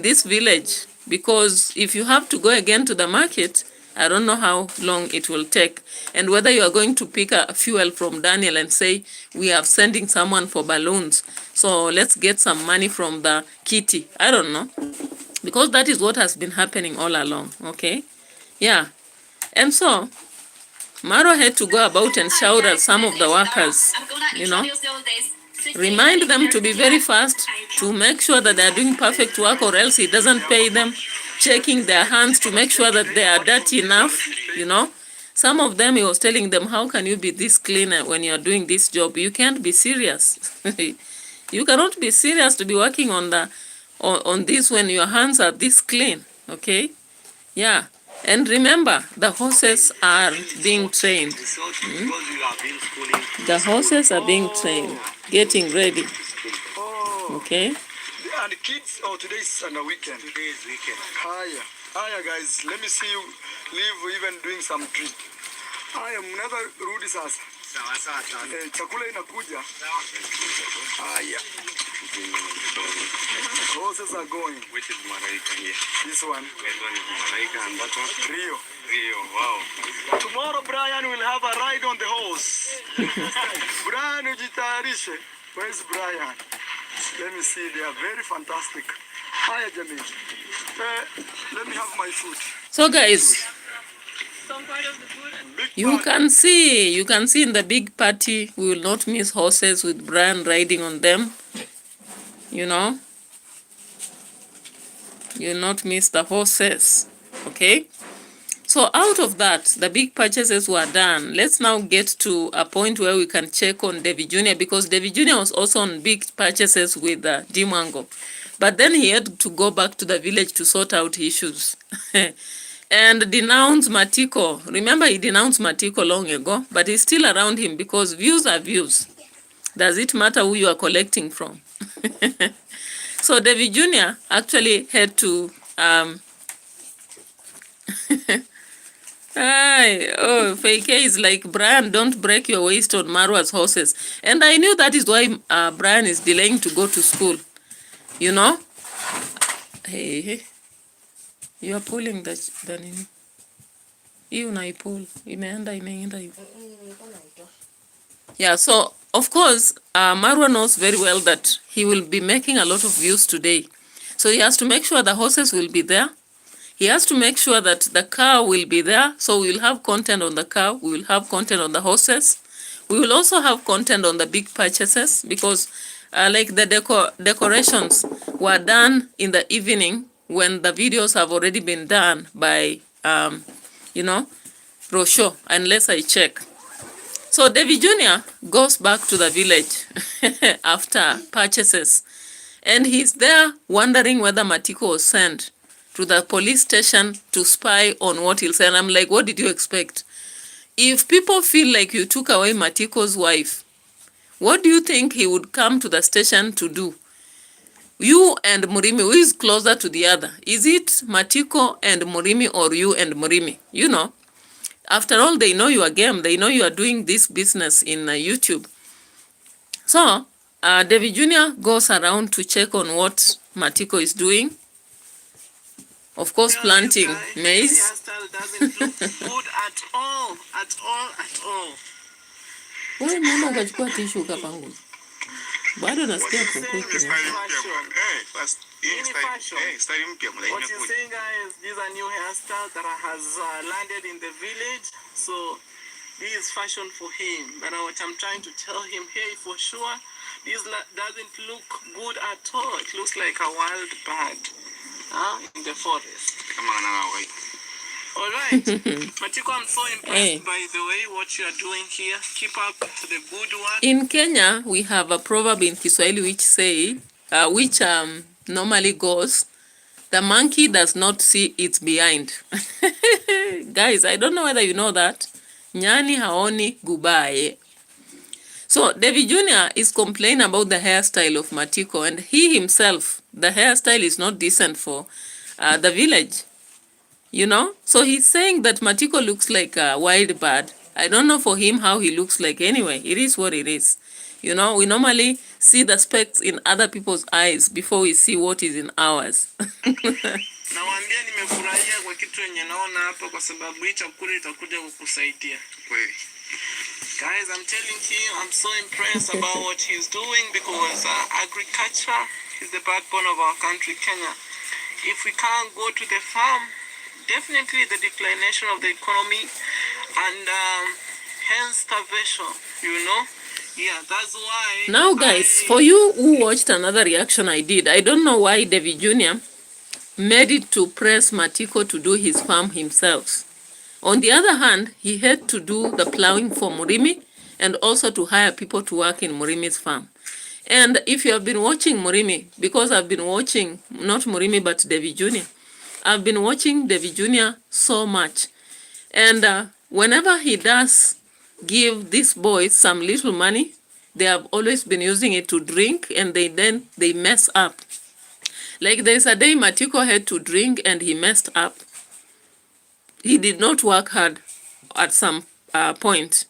this village. Because if you have to go again to the market, I don't know how long it will take. And whether you are going to pick a fuel from Daniel and say, we are sending someone for balloons, so let's get some money from the kitty. I don't know. Because that is what has been happening all along, okay? Yeah. And so, Maro had to go about and shout at some of the workers, remind them to be very fast, to make sure that they are doing perfect work, or else he doesn't pay them, checking their hands to make sure that they are dirty enough, Some of them, he was telling them, how can you be this clean when you are doing this job? You can't be serious. You cannot be serious to be working on this when your hands are this clean, okay? Yeah. And remember, the horses are being trained. The horses are being trained, getting ready. Okay? And the kids, today is on the weekend. Today is weekend. Hiya guys, let me see you live even doing some trip. Haya, mnaweza rudi sasa. Sawa. Chakula inakuja. Haya. Horses are going. Which is Malaika here? This one. This one is Malaika and that one? Rio. Wow. Tomorrow Brian will have a ride on the horse. Brian ujitayarishe. Where's Brian? Let me see, they are very fantastic. Hiya, Jamil. Let me have my food. So guys, you can see in the big party, we will not miss horses with Brian riding on them. You'll not miss the horses. Okay? So out of that, the big purchases were done. Let's now get to a point where we can check on Davy Jr. because Davy Jr. was also on big purchases with Dimango. But then he had to go back to the village to sort out issues. And denounce Matiko. Remember, he denounced Matiko long ago, but he's still around him because views are views. Does it matter who you are collecting from? So Davy Jr. actually had to... Fake is like, Brian, don't break your waist on Marwa's horses. And I knew that is why Brian is delaying to go to school. Hey. You are pulling the nini. Hii unaipull. Imeenda hivi. Yeah, so of course, Marwa knows very well that he will be making a lot of views today. So he has to make sure the horses will be there. He has to make sure that the car will be there. So we will have content on the car. We will have content on the horses. We will also have content on the big purchases because like the decorations were done in the evening when the videos have already been done by, Rosho, unless I check. So Davy Jr. goes back to the village after purchases. And he's there wondering whether Matiko was sent to the police station to spy on what he'll say. And I'm like, what did you expect? If people feel like you took away Matiko's wife, what do you think he would come to the station to do? You and MURIMi, who is closer to the other? Is it Matiko and MURIMi or you and MURIMi? After all, they know your game. They know you are doing this business in YouTube. So, Davy Jr. goes around to check on what Matiko is doing. Of course, planting maize. Food at all, at all, at all. Wewe mama akachukua tishu ukapanguza. Bado nasikia kuku. What you're saying, guys, these are new hairstyles that has landed in the village. So this is fashion for him. But what I'm trying to tell him, hey, for sure, this doesn't look good at all. It looks like a wild bird in the forest. All right. Matiko, I'm so impressed by the way what you are doing here. Keep up the good work. In Kenya, we have a proverb in Kiswahili which normally goes, the monkey does not see its behind. Guys, I don't know whether you know that. Nyani haoni gubaye. So, Davy Jr. is complaining about the hairstyle of Matiko, and he himself, the hairstyle is not decent for the village. You know, so he's saying that Matiko looks like a wild bird. I don't know for him how he looks like anyway. It is what it is. You know, we normally see the specks in other people's eyes before we see what is in ours. Nawaambia nimefurahia kwa kitu yenye naona hapa kwa sababu hii chakula itakuja kukusaidia. Kweli. Guys, I'm telling you, I'm so impressed about what he's doing because agriculture is the backbone of our country, Kenya. If we can't go to the farm, definitely the declination of the economy and hence starvation, you know. Yeah, that's why. Now, guys, for you who watched another reaction I did, I don't know why Davy Jr. made it to press Matiko to do his farm himself. On the other hand, he had to do the plowing for MURIMi and also to hire people to work in MURIMi's farm. And if you have been watching MURIMi, because I've been watching, not MURIMi, but Davy Jr., I've been watching Davy Jr. so much. And whenever he does give these boys some little money, they have always been using it to drink, and they mess up. Like there's a day Matiko had to drink and he messed up. He did not work hard at some point.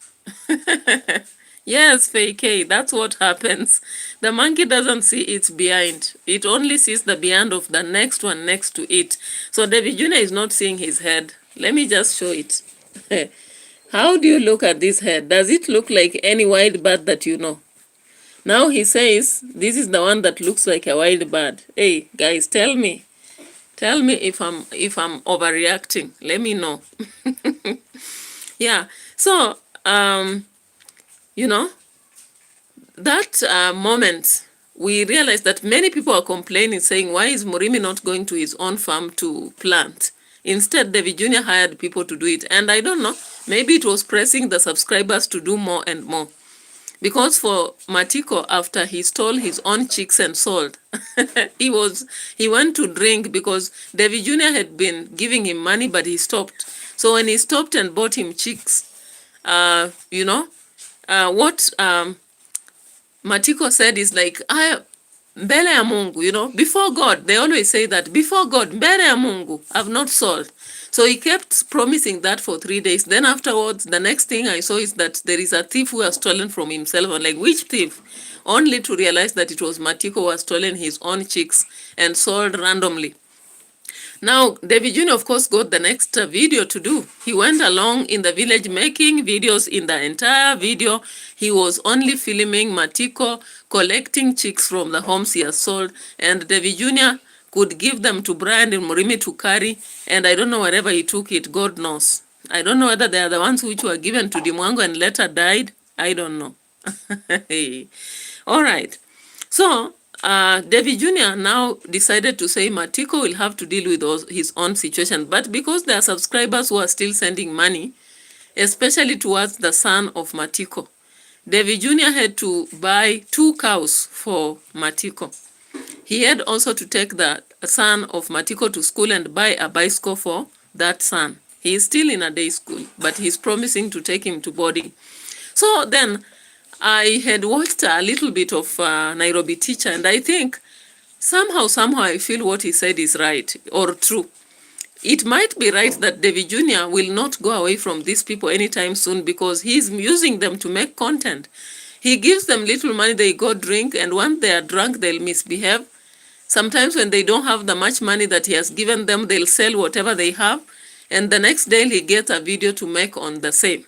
Yes, Faye, that's what happens. The monkey doesn't see its behind. It only sees the behind of the next one next to it. So Davy Jr. is not seeing his head. Let me just show it. How do you look at this head? Does it look like any wild bird that you know? Now he says, this is the one that looks like a wild bird. Hey, guys, tell me. Tell me if I'm overreacting. Let me know. Yeah. So, you know, that moment, we realized that many people are complaining, saying, why is MURIMi not going to his own farm to plant? Instead, Davy Jr. hired people to do it. And I don't know, maybe it was pressing the subscribers to do more and more. Because for Matiko, after he stole his own chicks and sold, he went to drink because Davy Jr. had been giving him money, but he stopped. So when he stopped and bought him chicks, you know, what Matiko said is like, mbele ya Mungu, you know, before God. They always say that, before God, mbele ya Mungu, I've not sold. So he kept promising that for 3 days. Then afterwards, the next thing I saw is that there is a thief who has stolen from himself. I'm like, which thief? Only to realize that it was Matiko who has stolen his own chicks and sold randomly. Now, Davy Jr. of course got the next video to do. He went along in the village making videos. In the entire video, he was only filming Matiko collecting chicks from the homes he has sold. And Davy Jr. could give them to Brian and MURIMi to carry, and I don't know wherever he took it, God knows. I don't know whether they are the ones which were given to Dimwango and later died. I don't know. All right. So, Davy Jr. now decided to say Matiko will have to deal with his own situation. But because there are subscribers who are still sending money, especially towards the son of Matiko, Davy Jr. had to buy 2 cows for Matiko. He had also to take the son of Matiko to school and buy a bicycle for that son. He is still in a day school, but he's promising to take him to boarding. So then I had watched a little bit of Nairobi Teacher, and I think somehow I feel what he said is right or true. It might be right that Davy Jr. will not go away from these people anytime soon because he's using them to make content. He gives them little money, they go drink, and when they are drunk, they'll misbehave. Sometimes when they don't have the much money that he has given them, they'll sell whatever they have. And the next day he gets a video to make on the same.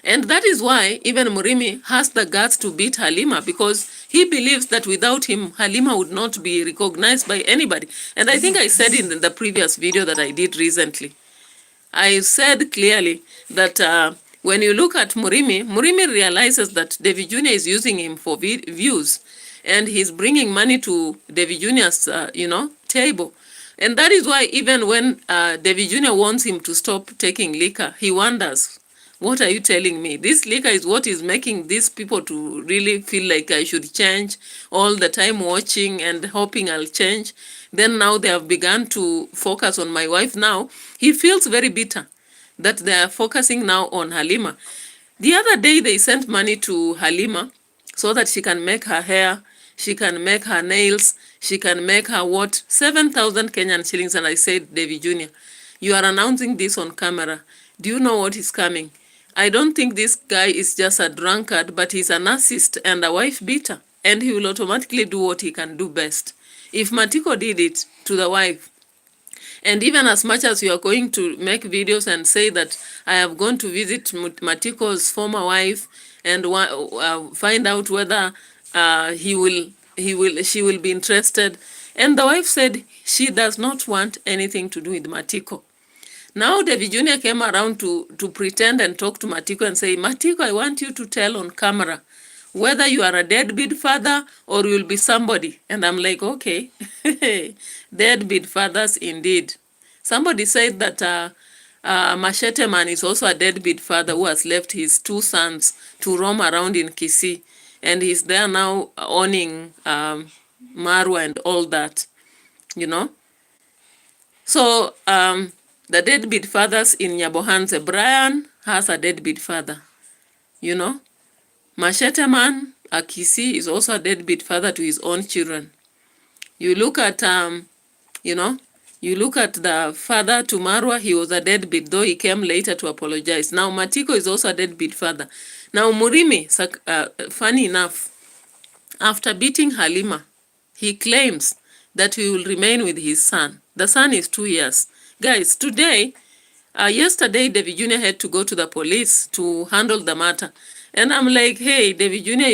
And that is why even MURIMi has the guts to beat Halima, because he believes that without him, Halima would not be recognized by anybody. And I think I said in the previous video that I did recently, I said clearly that when you look at MURIMi realizes that Davy Jr. is using him for views, and he's bringing money to Davy Jr.'s, table. And that is why even when Davy Jr. wants him to stop taking liquor, he wonders, what are you telling me? This liquor is what is making these people to really feel like I should change, all the time watching and hoping I'll change. Then now they have begun to focus on my wife now. He feels very bitter that they are focusing now on Halima. The other day they sent money to Halima so that she can make her hair, she can make her nails, she can make her what? 7,000 Kenyan shillings. And I said, Davy Jr., you are announcing this on camera. Do you know what is coming? I don't think this guy is just a drunkard, but he's a narcissist and a wife beater. And he will automatically do what he can do best. If Matiko did it to the wife, and even as much as you are going to make videos and say that I have gone to visit Matiko's former wife and find out whether she will be interested. And the wife said she does not want anything to do with Matiko. Now Davy Jr. came around to pretend and talk to Matiko and say, Matiko, I want you to tell on camera whether you are a deadbeat father or you'll be somebody. And I'm like, okay, deadbeat fathers indeed. Somebody said that Machete Man is also a deadbeat father who has left his 2 sons to roam around in Kisii. And he's there now owning Marwa and all that, So the deadbeat fathers in Nyabohanse, Brian has a deadbeat father, Machete Man, Kisii, is also a deadbeat father to his own children. You look at, you look at the father to Marwa, he was a deadbeat, though he came later to apologize. Now Matiko is also a deadbeat father. Now MURIMi, funny enough, after beating Halima, he claims that he will remain with his son. The son is 2 years. Guys, yesterday, Davy Jr. had to go to the police to handle the matter. And I'm like, hey, Davy Jr.,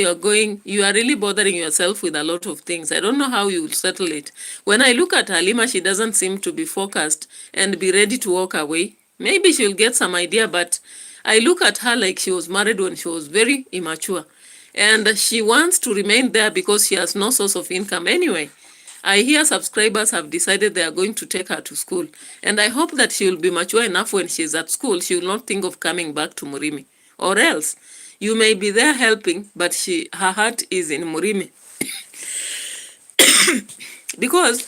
you are really bothering yourself with a lot of things. I don't know how you will settle it. When I look at Halima, she doesn't seem to be focused and be ready to walk away. Maybe she'll get some idea, but I look at her like she was married when she was very immature. And she wants to remain there because she has no source of income anyway. I hear subscribers have decided they are going to take her to school. And I hope that she will be mature enough when she's at school, she will not think of coming back to MURIMi. Or else, you may be there helping, but her heart is in MURIMi. Because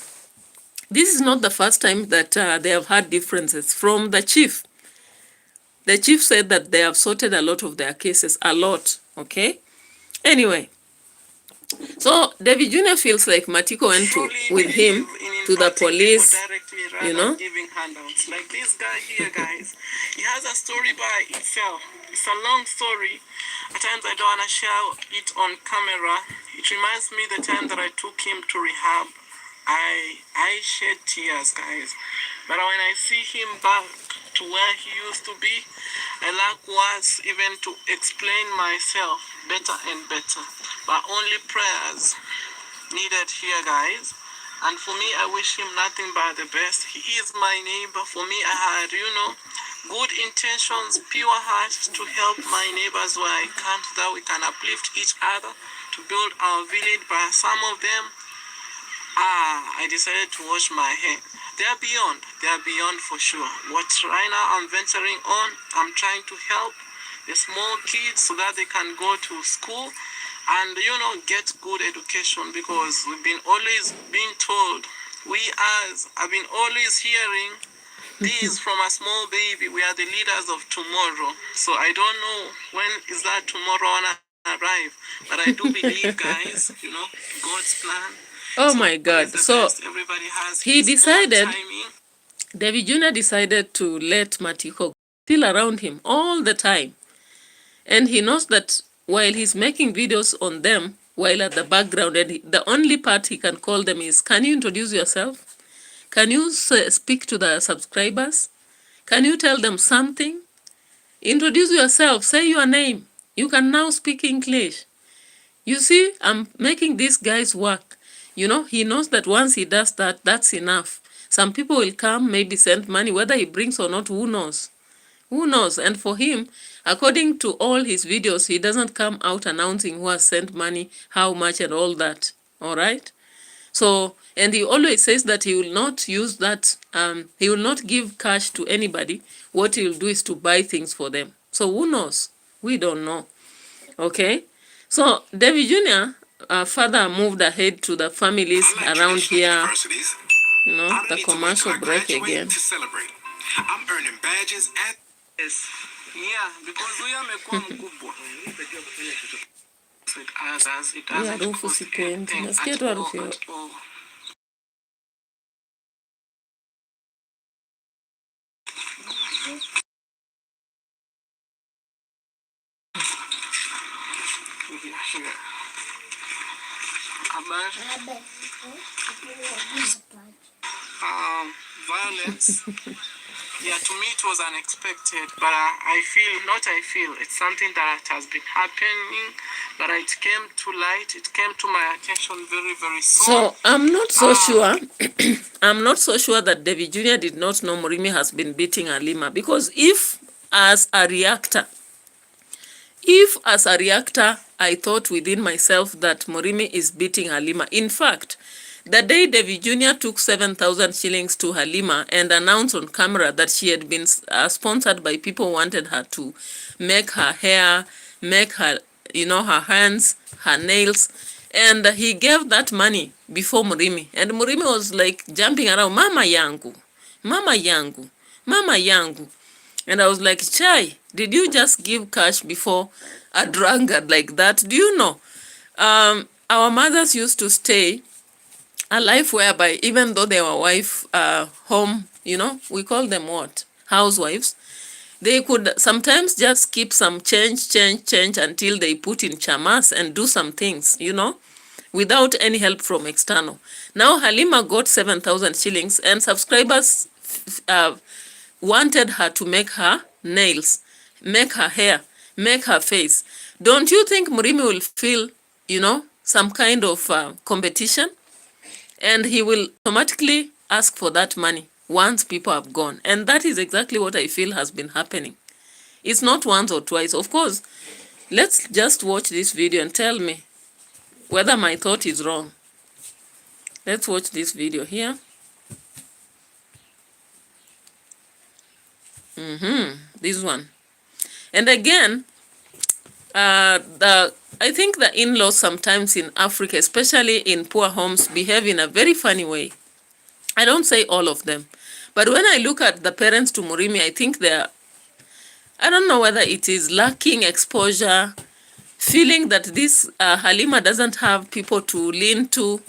this is not the first time that they have had differences from the chief. The chief said that they have sorted a lot of their cases, a lot, okay? Anyway. So Davy Jr. feels like Matiko went with him to the police, giving handouts. Like this guy here, guys, he has a story by itself. It's a long story. At times I don't want to share it on camera. It reminds me the time that I took him to rehab. I shed tears, guys. But when I see him back to where he used to be, I lack words even to explain myself better and better. But only prayers needed here, guys. And for me, I wish him nothing but the best. He is my neighbor. For me, I had, good intentions, pure heart to help my neighbors where I can, so that we can uplift each other to build our village. But some of them, I decided to wash my hair. They are beyond for sure. What right now I'm venturing on, I'm trying to help the small kids so that they can go to school and get good education, because we've been always being told, I've been always hearing this from a small baby, we are the leaders of tomorrow. So I don't know when is that tomorrow gonna arrive, but I do believe, guys, God's plan. Oh my God. So he decided, Davy Jr. decided to let Matiko still around him all the time. And he knows that while he's making videos on them, while at the background, and the only part he can call them is, can you introduce yourself? Can you speak to the subscribers? Can you tell them something? Introduce yourself. Say your name. You can now speak English. You see, I'm making these guys work. You know, he knows that once he does that, that's enough. Some people will come, maybe send money, whether he brings or not, who knows? Who knows? And for him, according to all his videos, he doesn't come out announcing who has sent money, how much, and all that. All right? So, and he always says that he will not use that, he will not give cash to anybody. What he'll do is to buy things for them. So who knows? We don't know. Okay? So, Davy Jr. Further moved ahead to the families around here. You know, the commercial break again. I'm earning badges at Yes. Yeah, because huyu amekuwa mkubwa. So it has Hii harufu sipendi. Nasikia tu harufu ya violence. Yeah, to me it was unexpected, but it's something that has been happening, but it came to light, it came to my attention very, very soon. So, I'm not so sure, I'm not so sure that Davy Jr. did not know MURIMi has been beating Halima, because if as a reactor, I thought within myself that MURIMi is beating Halima. In fact, the day Davy Jr. took 7,000 shillings to Halima and announced on camera that she had been sponsored by people who wanted her to make her hair, make her, you know, her hands, her nails, and he gave that money before MURIMi. And MURIMi was like jumping around, Mama yangu, Mama yangu, Mama yangu. And I was like, Chai, did you just give cash before a drunkard like that? Do you know? Our mothers used to stay a life whereby even though they were home, you know, we call them what? Housewives. They could sometimes just keep some change until they put in chamas and do some things, you know, without any help from external. Now Halima got 7,000 shillings and subscribers wanted her to make her nails, make her hair, make her face. Don't you think MURIMi will feel, you know, some kind of competition? And he will automatically ask for that money once people have gone. And that is exactly what I feel has been happening. It's not once or twice. Of course, let's just watch this video and tell me whether my thought is wrong. Let's watch this video here. This one. And again, I think the in-laws sometimes in Africa, especially in poor homes, behave in a very funny way. I don't say all of them. But when I look at the parents to MURIMi, I think I don't know whether it is lacking exposure, feeling that this Halima doesn't have people to lean to,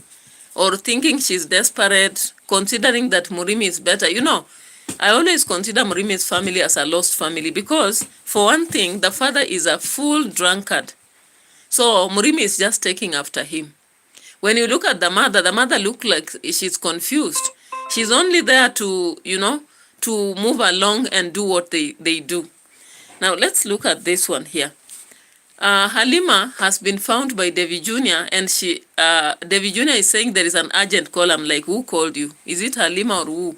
or thinking she's desperate, considering that MURIMi is better. You know, I always consider MURIMi's family as a lost family because, for one thing, the father is a full drunkard. So MURIMi is just taking after him. When you look at the mother looks like she's confused. She's only there to, you know, to move along and do what they do. Now let's look at this one here. Halima has been found by Davy Jr. and Davy Jr. is saying there is an urgent call. I'm like, who called you? Is it Halima or who?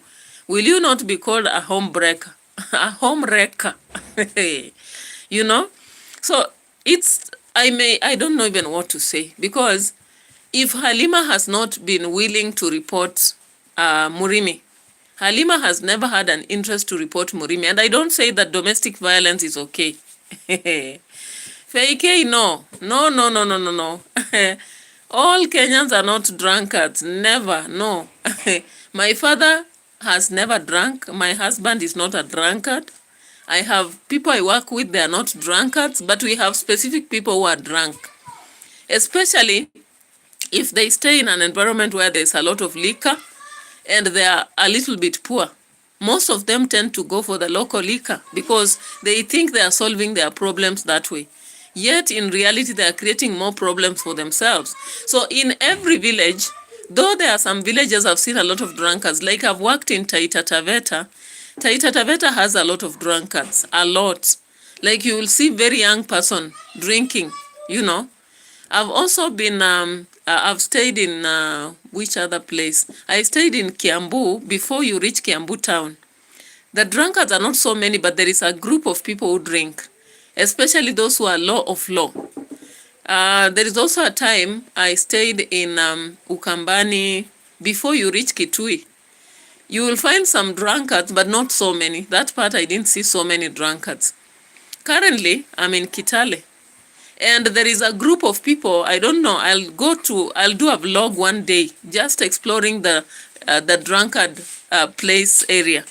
Will you not be called a home breaker? A home wrecker. You know? So it's, I don't know even what to say, because if Halima has not been willing to report MURIMi, Halima has never had an interest to report MURIMi. And I don't say that domestic violence is okay. Fake, no. No. All Kenyans are not drunkards. Never, no. My father has never drunk. My husband is not a drunkard. I have people I work with, they are not drunkards, but we have specific people who are drunk. Especially if they stay in an environment where there's a lot of liquor and they are a little bit poor. Most of them tend to go for the local liquor because they think they are solving their problems that way. Yet in reality, they are creating more problems for themselves. So in every village, though there are some villages I've seen a lot of drunkards, like I've worked in Taita Taveta, Taita Taveta has a lot of drunkards, a lot. Like you will see very young person drinking, you know. I've also been, I've stayed in, which other place? I stayed in Kiambu before you reach Kiambu town. The drunkards are not so many, but there is a group of people who drink, especially those who are law of law. There is also a time I stayed in Ukambani before you reach Kitui. You will find some drunkards, but not so many. That part I didn't see so many drunkards. Currently, I'm in Kitale. And there is a group of people, I don't know, I'll do a vlog one day, just exploring the drunkard place area.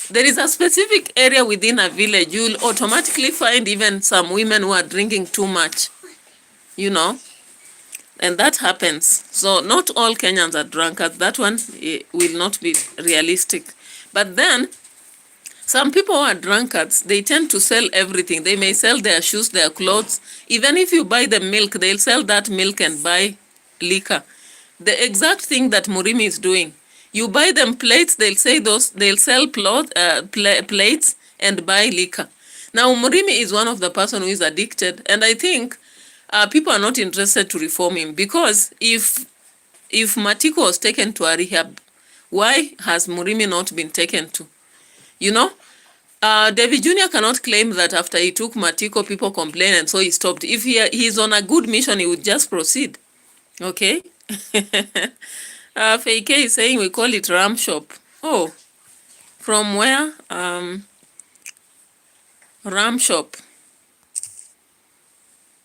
There is a specific area within a village, you'll automatically find even some women who are drinking too much, you know, and that happens. So not all Kenyans are drunkards, that one will not be realistic. But then, some people who are drunkards, they tend to sell everything. They may sell their shoes, their clothes. Even if you buy the milk, they'll sell that milk and buy liquor. The exact thing that MURIMi is doing. You buy them plates, they'll sell plates and buy liquor. Now, MURIMi is one of the person who is addicted, and I think people are not interested to reform him, because if Matiko was taken to a rehab, why has MURIMi not been taken to? You know, Davy Jr. cannot claim that after he took Matiko, people complained and so he stopped. If he's on a good mission, he would just proceed. Okay? FAK is saying we call it Ram Shop. Oh, from where? Ram Shop.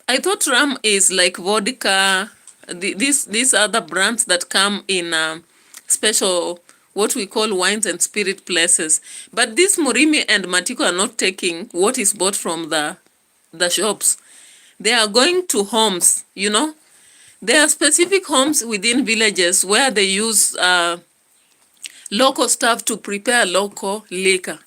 I thought Ram is like vodka. These are the brands that come in special, what we call wines and spirit places. But this MURIMi and Matiko are not taking what is bought from the shops. They are going to homes, you know. There are specific homes within villages where they use local stuff to prepare local liquor.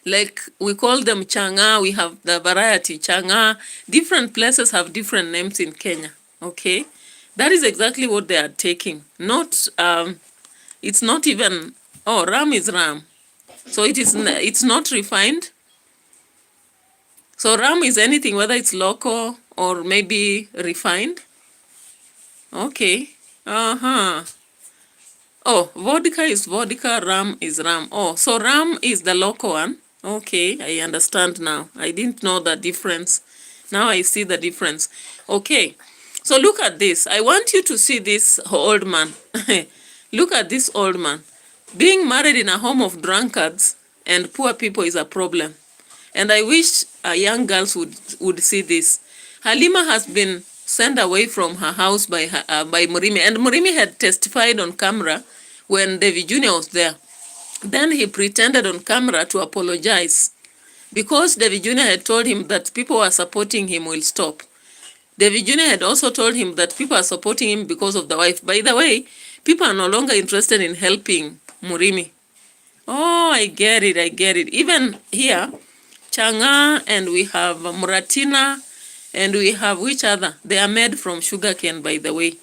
Like we call them changa, we have the variety changa. Different places have different names in Kenya, okay? That is exactly what they are taking. Not, it's not even, oh, ram is ram. So it's not refined. So ram is anything, whether it's local or maybe refined. Okay. Oh, vodka is vodka, ram is ram. Oh, so ram is the local one. Okay, I understand now. I didn't know the difference. Now I see the difference. Okay, so look at this. I want you to see this old man. Look at this old man. Being married in a home of drunkards and poor people is a problem. And I wish young girls would see this. Halima has been sent away from her house by MURIMi. And MURIMi had testified on camera when Davy Jr. was there. Then he pretended on camera to apologize because Davy Jr. had told him that people who are supporting him will stop. Davy Jr. had also told him that people are supporting him because of the wife. By the way, people are no longer interested in helping MURIMi. Oh, I get it. Even here, Changa, and we have Muratina, and we have which other? They are made from sugarcane, by the way.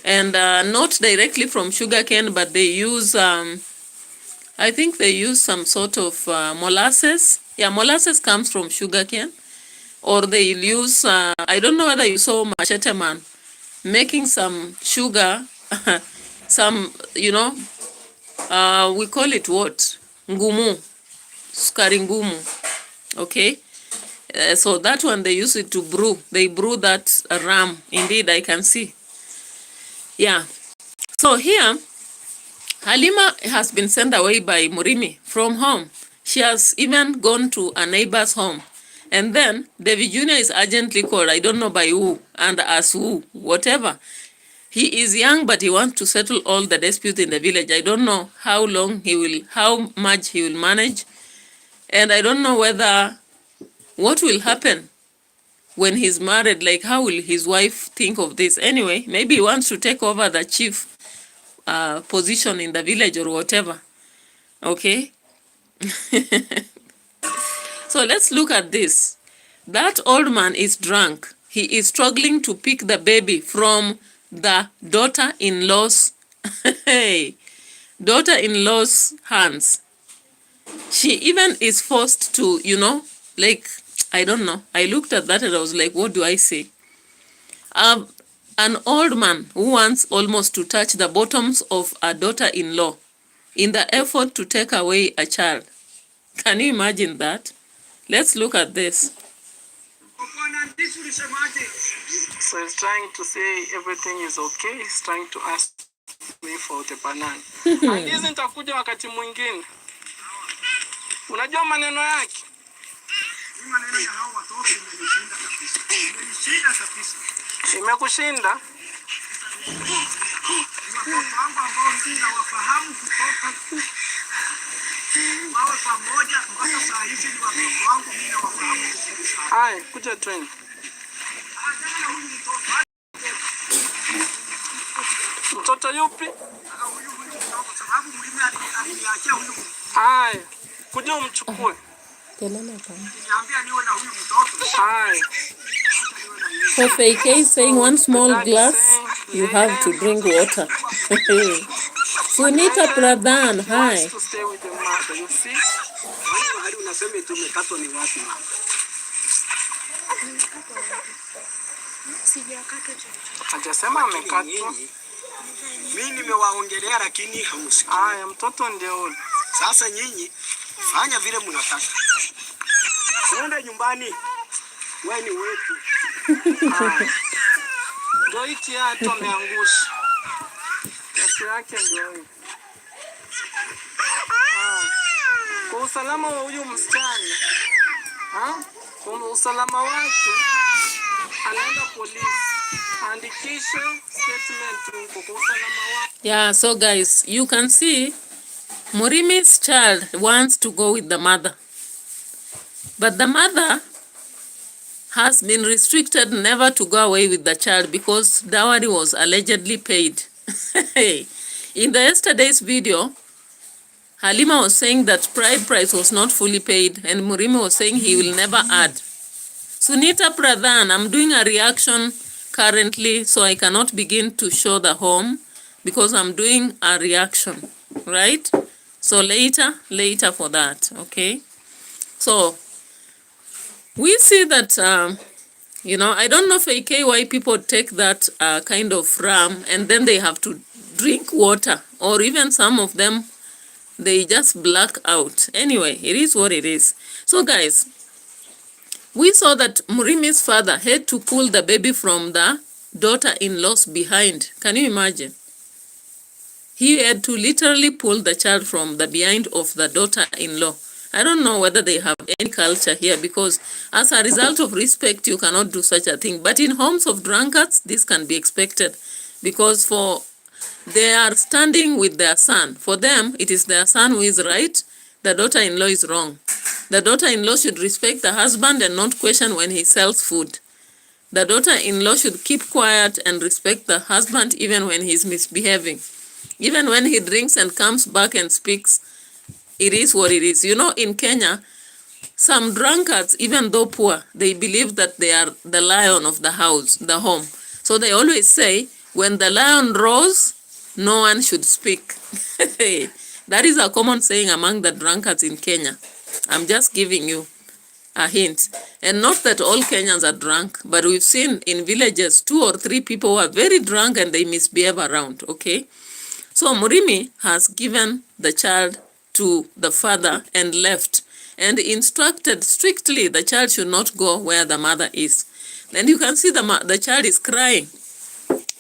And not directly from sugarcane, but they use, I think they use some sort of molasses. Yeah, molasses comes from sugarcane. Or they use, I don't know whether you saw Machete Man making some sugar, some, you know, we call it what? Ngumu, sukari ngumu, okay? So that one, they use it to brew. They brew that ram. Indeed, I can see. Yeah. So here, Halima has been sent away by MURIMi from home. She has even gone to a neighbor's home. And then Davy Jr. is urgently called. I don't know by who and as who, whatever. He is young, but he wants to settle all the disputes in the village. I don't know how much he will manage. And I don't know what will happen when he's married. Like, how will his wife think of this? Anyway, maybe he wants to take over the chief position in the village or whatever. Okay? So let's look at this. That old man is drunk. He is struggling to pick the baby from the daughter-in-law's daughter-in-law's hands. She even is forced to, you know, like, I don't know. I looked at that and I was like, what do I say? An old man who wants almost to touch the bottoms of a daughter-in-law in the effort to take away a child. Can you imagine that? Let's look at this. So he's trying to say everything is okay. He's trying to ask me for the banana. Ndizi nitakuja wakati mwingine. Unajua maneno yake? Maneno ya hao watoto imenishinda kabisa. Imenishinda kabisa. Imekushinda? Watoto wangu ambao mimi nawafahamu kutoka wawe pamoja mpaka saa hizi ni watoto wangu mimi nawafahamu. Hai, kuja twende. Mtoto yupi? Hai, kuja umchukue. Hai. So FK is saying one small glass, you have to drink water. Sunita Pradhan, hi. To stay with the mother, you see? Hajasema amekatwa. Mimi nimewaongelea lakini hamsikii. Haya, mtoto ndio huyo. Sasa nyinyi fanya vile mnataka. Nenda nyumbani. Wewe ni wetu. Ndio hichi hata ameangusha. Kiatu yake ndio hiyo. Kwa usalama wa huyu msichana. Kwa usalama wake anaenda polisi. Andikisha statement kwa usalama wake. Yeah, so guys, you can see MURIMi's child wants to go with the mother. But the mother has been restricted never to go away with the child because dowry was allegedly paid. In the yesterday's video, Halima was saying that bride price was not fully paid and MURIMi was saying he will never add. Sunita Pradhan, I'm doing a reaction currently, so I cannot begin to show the home because I'm doing a reaction, right? So later for that, okay? So we see that, you know, I don't know FK why people take that kind of ram and then they have to drink water, or even some of them, they just black out. Anyway, it is what it is. So guys, we saw that MURIMi's father had to pull the baby from the daughter-in-law's behind. Can you imagine? He had to literally pull the child from the behind of the daughter-in-law. I don't know whether they have any culture here, because as a result of respect, you cannot do such a thing. But in homes of drunkards, this can be expected, because they are standing with their son. For them, it is their son who is right. The daughter-in-law is wrong. The daughter-in-law should respect the husband and not question when he sells food. The daughter-in-law should keep quiet and respect the husband even when he is misbehaving. Even when he drinks and comes back and speaks, it is what it is. You know, in Kenya, some drunkards, even though poor, they believe that they are the lion of the house, the home. So they always say, when the lion roars, no one should speak. That is a common saying among the drunkards in Kenya. I'm just giving you a hint. And not that all Kenyans are drunk, but we've seen in villages 2 or 3 people who are very drunk and they misbehave around, okay? So MURIMi has given the child to the father and left, and instructed strictly the child should not go where the mother is. And you can see the child is crying,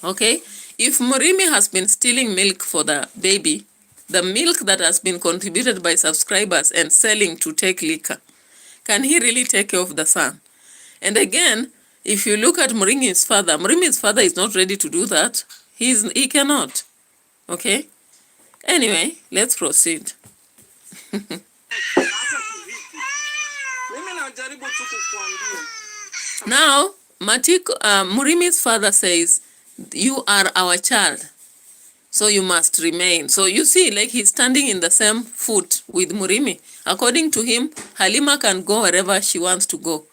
okay? If MURIMi has been stealing milk for the baby, the milk that has been contributed by subscribers and selling to take liquor, can he really take care of the son? And again, if you look at MURIMi's father is not ready to do that. He cannot. Okay? Anyway, let's proceed. Now, MURIMi's father says, you are our child, so you must remain. So you see, like, he's standing in the same foot with MURIMi. According to him, Halima can go wherever she wants to go.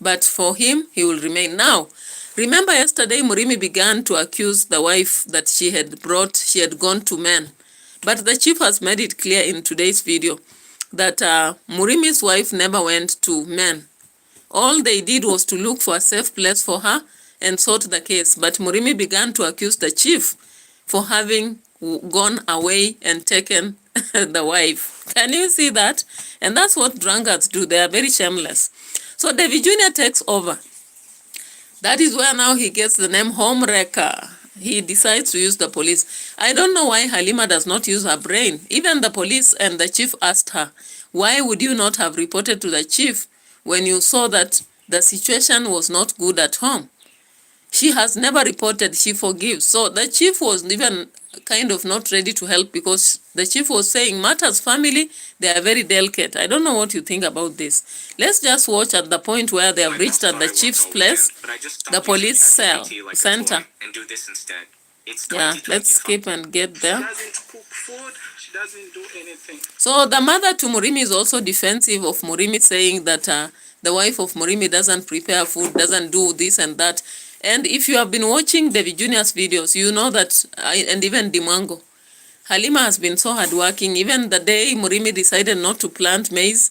But for him, he will remain. Now, remember yesterday, MURIMi began to accuse the wife that she had gone to men. But the chief has made it clear in today's video that Murimi's wife never went to men. All they did was to look for a safe place for her and sort the case. But Murimi began to accuse the chief for having gone away and taken the wife. Can you see that? And that's what drunkards do. They are very shameless. So David Jr. takes over. That is where now he gets the name Homewrecker. He decides to use the police. I don't know why Halima does not use her brain. Even the police and the chief asked her, why would you not have reported to the chief when you saw that the situation was not good at home? She has never reported, she forgives. So the chief was even kind of not ready to help because the chief was saying, Martha's family, they are very delicate. I don't know what you think about this. Let's just watch at the point where they have reached at the chief's place, the police center. Yeah, let's skip and get there. She doesn't cook food. She doesn't do anything. So the mother to Murimi is also defensive of Murimi, saying that the wife of Murimi doesn't prepare food, doesn't do this and that. And if you have been watching David Jr.'s videos, you know that, and even Dimango, Halima has been so hardworking. Even the day Murimi decided not to plant maize,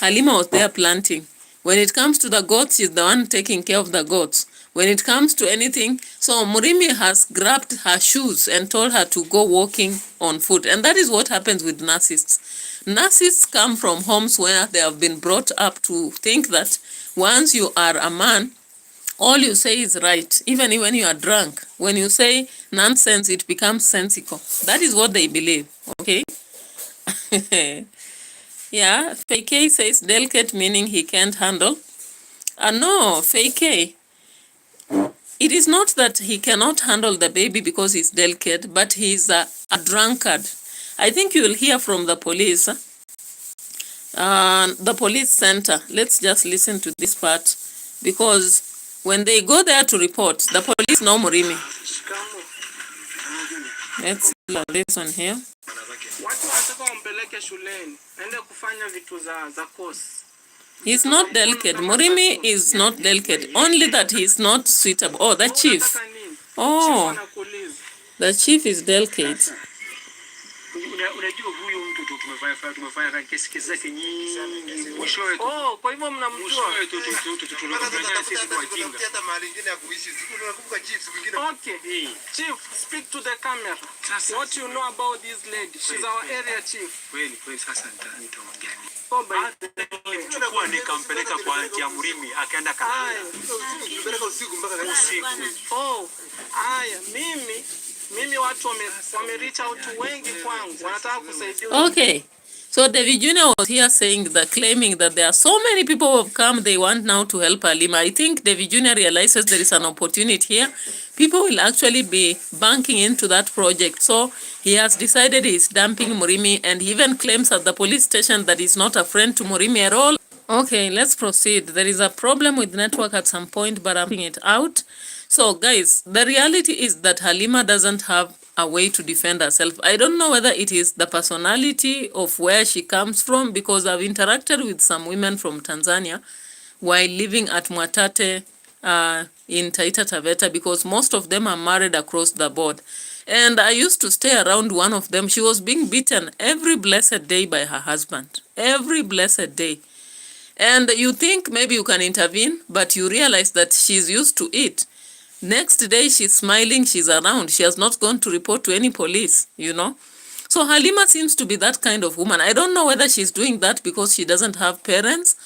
Halima was there planting. When it comes to the goats, she's the one taking care of the goats. When it comes to anything, so Murimi has grabbed her shoes and told her to go walking on foot. And that is what happens with narcissists. Narcissists come from homes where they have been brought up to think that once you are a man, all you say is right, even when you are drunk. When you say nonsense, it becomes sensical. That is what they believe, okay? Yeah, Fake says delicate meaning he can't handle. No, Fake, it is not that he cannot handle the baby because he's delicate, but he's a drunkard. I think you will hear from the police. The police center. Let's just listen to this part because when they go there to report, the police know Murimi. Let's see this one here. He's not delicate. Murimi is not delicate. Only that he's not suitable. Oh, the chief. Oh, the chief is delicate. Kwa hivyo mnamjua. Okay. Chief, speak to the camera. What you know about this lady? She's our area chief. Kweli sasa nitaongea. Nilikuwa nikampeleka kwa aunti ya Murimi akaenda kalala. Usiku. Oh, haya mimi watu wamereach out wengi kwangu wanataka kusaidia. Okay. So David Jr. was here claiming that there are so many people who have come, they want now to help Halima. I think David Jr. realizes there is an opportunity here. People will actually be banking into that project. So he has decided he's dumping Murimi, and he even claims at the police station that he's not a friend to Murimi at all. Okay, let's proceed. There is a problem with network at some point, but I'm putting it out. So guys, the reality is that Halima doesn't have a way to defend herself. I don't know whether it is the personality of where she comes from, because I've interacted with some women from Tanzania while living at Mwatate in Taita Taveta, because most of them are married across the board. And I used to stay around one of them. She was being beaten every blessed day by her husband. Every blessed day. And you think maybe you can intervene, but you realize that she's used to it. Next day, she's smiling, she's around. She has not gone to report to any police, you know. So Halima seems to be that kind of woman. I don't know whether she's doing that because she doesn't have parents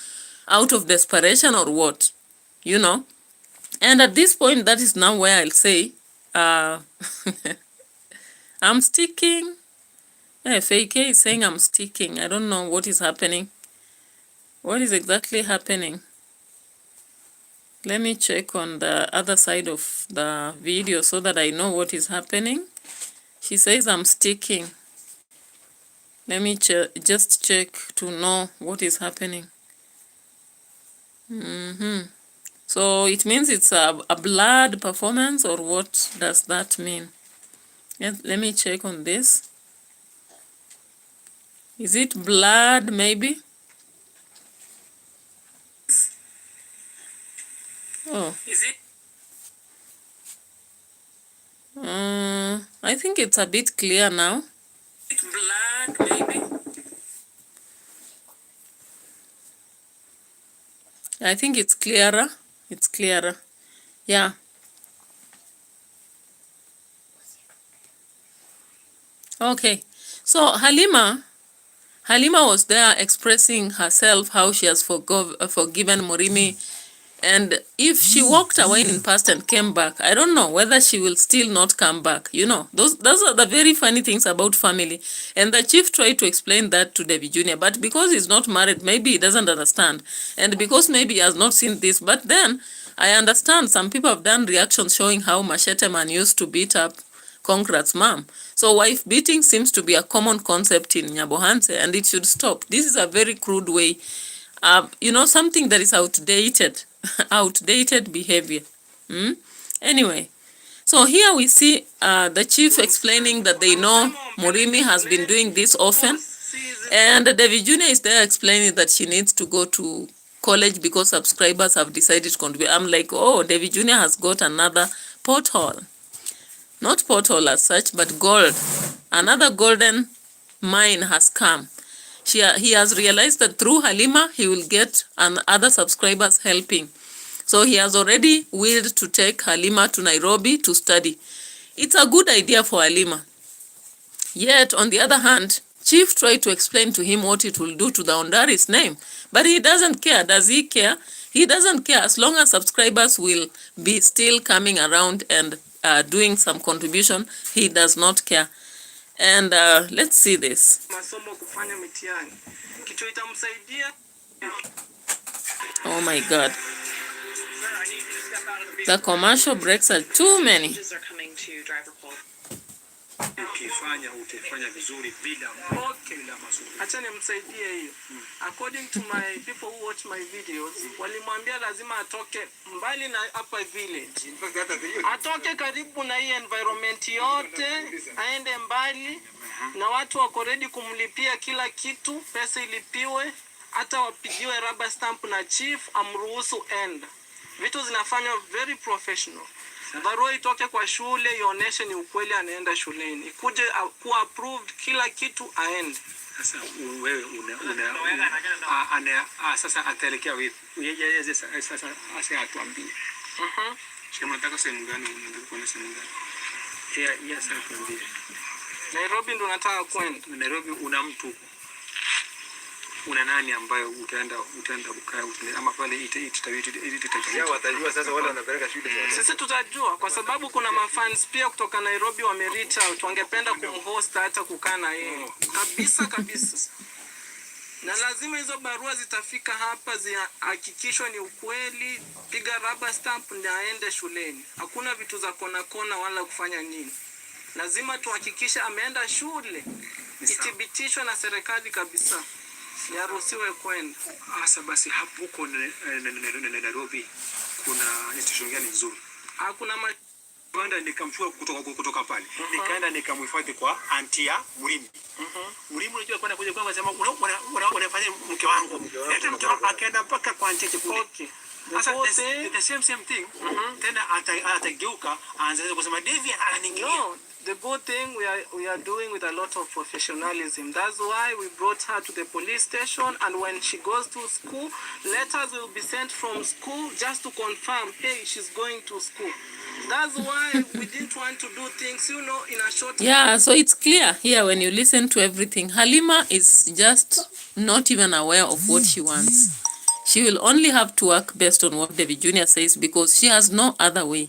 out of desperation or what, you know. And at this point, that is now where I'll say, I'm sticking. Fake is saying I'm sticking. I don't know what is happening. What is exactly happening? Let me check on the other side of the video so that I know what is happening. She says I'm sticking. Let me just check to know what is happening. So it means it's a blood performance, or what does that mean? Let me check on this. Is it blood maybe? Oh. Is it? I think it's a bit clear now. It's blood, maybe. I think it's clearer. It's clearer. Yeah. Okay. So Halima was there expressing herself how she has forgiven MURIMi. And if she walked away in past and came back, I don't know whether she will still not come back. You know, those are the very funny things about family. And the chief tried to explain that to Davy Jr., but because he's not married, maybe he doesn't understand. And because maybe he has not seen this. But then, I understand some people have done reactions showing how Machete Man used to beat up Concrat's mom. So wife beating seems to be a common concept in Nyabohanse, and it should stop. This is a very crude way. You know, something that is outdated. Outdated behavior. Anyway, so here we see the chief explaining that they know MURIMi has been doing this often, and Davy Jr. is there explaining that she needs to go to college because subscribers have decided to contribute. I'm like, oh, Davy Jr. has got another pothole. Not pothole as such, but gold. Another golden mine has come. He has realized that through Halima, he will get other subscribers helping. So he has already willed to take Halima to Nairobi to study. It's a good idea for Halima. Yet, on the other hand, Chief tried to explain to him what it will do to the Ondari's name. But he doesn't care. Does he care? He doesn't care. As long as subscribers will be still coming around and doing some contribution, he does not care. And let's see this. Oh my God. The commercial breaks are too many. According to my people who watch my videos, walimwambia lazima atoke mbali na hapa village. Atoke karibu na hii environment yote, aende mbali na watu wako ready kumlipia kila kitu, pesa ilipiwe, hata wapigiwe rubber stamp na chief amruhusu end. Vitu zinafanywa very professional. Barua itoke kwa shule ioneshe ni ukweli anaenda shuleni. Ikuje kuwa approved kila kitu aende. Sasa wewe sasa ataelekea vipi? Yeye sasa atuambie. Kama nataka sehemu gani unataka kwenda sehemu gani? Yes, atuambie. Nairobi ndo nataka kwenda. Nairobi una mtu. Una nani ambaye utaenda kukaa ama pale yao watajua sasa wale wanapeleka shule sasa. Sisi tutajua kwa sababu kuna mafans pia kutoka Nairobi wamereach out, wangependa kumhost hata kukaa na yeye. Kabisa. Na lazima hizo barua zitafika hapa zihakikishwe ni ukweli, piga rubber stamp na aende shuleni. Hakuna vitu za kona wala kufanya nini. Lazima tuhakikishe ameenda shule. Ithibitishwe na serikali kabisa. Yaruhusiwe kwenda. Sasa basi hapo huko Nairobi kuna institution gani nzuri? Hakuna Kwenda nikamchukua kutoka pale. Nikaenda nikamhifadhi kwa auntie ya MURIMi. MURIMi unajua kwenda kuja kwangu sema unafanya mke wangu. Hata mke wangu akaenda mpaka kwa auntie kule. Okay. Sasa the same thing. Tena atageuka aanze kusema Davy ananingilia. No, the good thing we are doing with a lot of professionalism. That's why we brought her to the police station, and when she goes to school, letters will be sent from school just to confirm, hey, she's going to school. That's why we didn't want to do things, in a short time. Yeah, so it's clear here when you listen to everything. Halima is just not even aware of what she wants. She will only have to work based on what Davy Jr. says because she has no other way.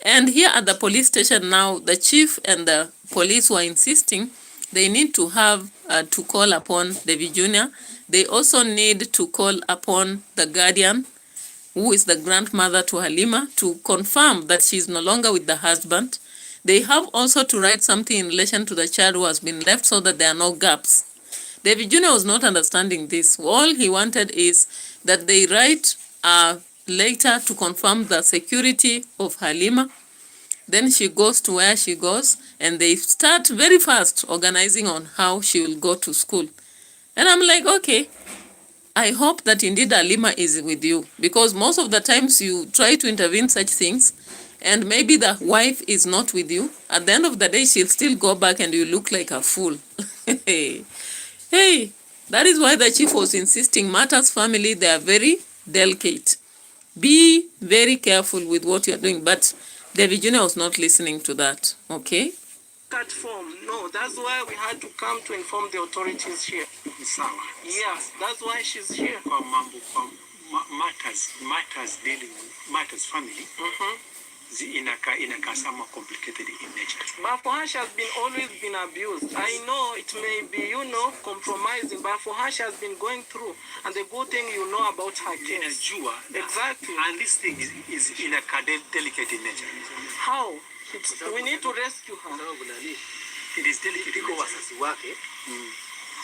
And here at the police station now, the chief and the police were insisting they need to have to call upon Davy Jr. They also need to call upon the guardian, who is the grandmother to Halima, to confirm that she is no longer with the husband. They have also to write something in relation to the child who has been left so that there are no gaps. Davy Jr. was not understanding this. All he wanted is that they write later to confirm the security of Halima. Then she goes to where she goes, and they start very fast organizing on how she will go to school. And I'm like, okay, I hope that indeed Halima is with you, because most of the times you try to intervene such things, and maybe the wife is not with you. At the end of the day, she'll still go back and you look like a fool. Hey, that is why the chief was insisting Martha's family, they are very delicate. Be very careful with what you're doing. But Davy Jr. was not listening to that, okay? Cat form. No, that's why we had to come to inform the authorities here. Sawa. Yes, that's why she's here. Kwa mambo, kwa matters dealing with matters family. Inaka somewhat complicated in nature. But for her, she has always been abused. I know it may be, compromising, but for her, she has been going through. And the good thing you know about her case. Exactly. And this thing is in a delicate in nature. How? We need to rescue her. It is delicate.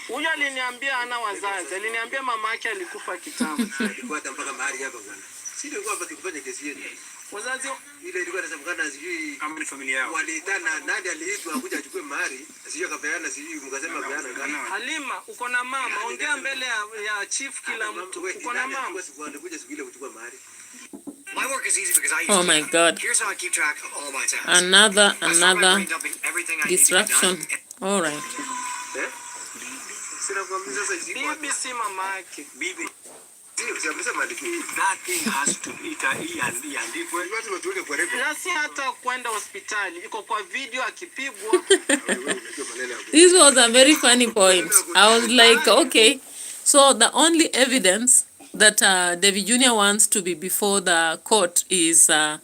Huyu aliniambia ana wazazi. Aliniambia mama yake alikufa kitambo. Alikuwa mpaka mahali hapa bwana. Si ndio kwa kufanya kesi yetu. Wazazi ile ilikuwa inasemekana sijui kama ni familia yao. Walitana nani aliitwa kuja achukue mahali, sijui akapeana sijui mkasema peana gani. Halima, uko na mama, ongea mbele ya chief kila mtu. Uko na mama. Kuja siku ile kuchukua mahali. My work is easy because I Oh my God. Here's how I keep track of all my tasks. Another distraction. All right. Sina kuambia sasa hizi. Bibi si mama yake. Bibi. That thing has to be na si hata kwenda hospitali, iko kwa video akipigwa. This was a very funny point. I was like, okay, so the only evidence that Davy Jr. wants to be before the court is the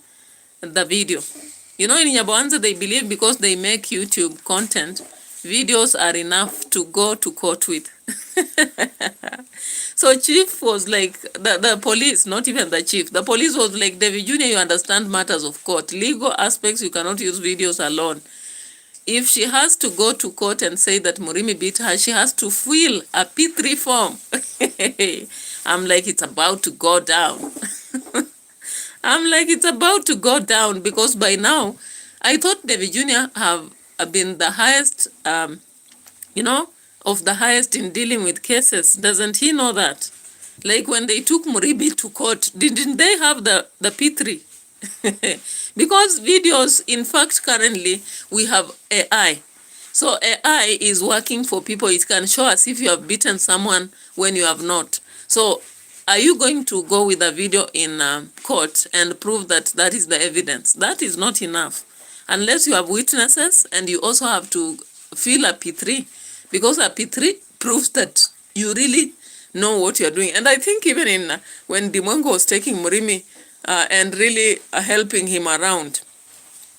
video. You know, in Nyaboanza, they believe because they make YouTube content, videos are enough to go to court with. So chief was like, the police, not even the chief, the police was like, Davy Jr., you understand matters of court. Legal aspects, you cannot use videos alone. If she has to go to court and say that MURIMi beat her, she has to fill a P3 form. I'm like, it's about to go down. I'm like, it's about to go down because by now, I thought Davy Jr. have been the highest, of the highest in dealing with cases. Doesn't he know that? Like when they took MURIMi to court, didn't they have the P3? Because videos, in fact, currently we have AI. So AI is working for people. It can show us if you have beaten someone when you have not. So are you going to go with a video in court and prove that that is the evidence? That is not enough. Unless you have witnesses and you also have to fill a P3. Because a P3 proves that you really know what you're doing. And I think even in when Dimwengo was taking MURIMi and really helping him around,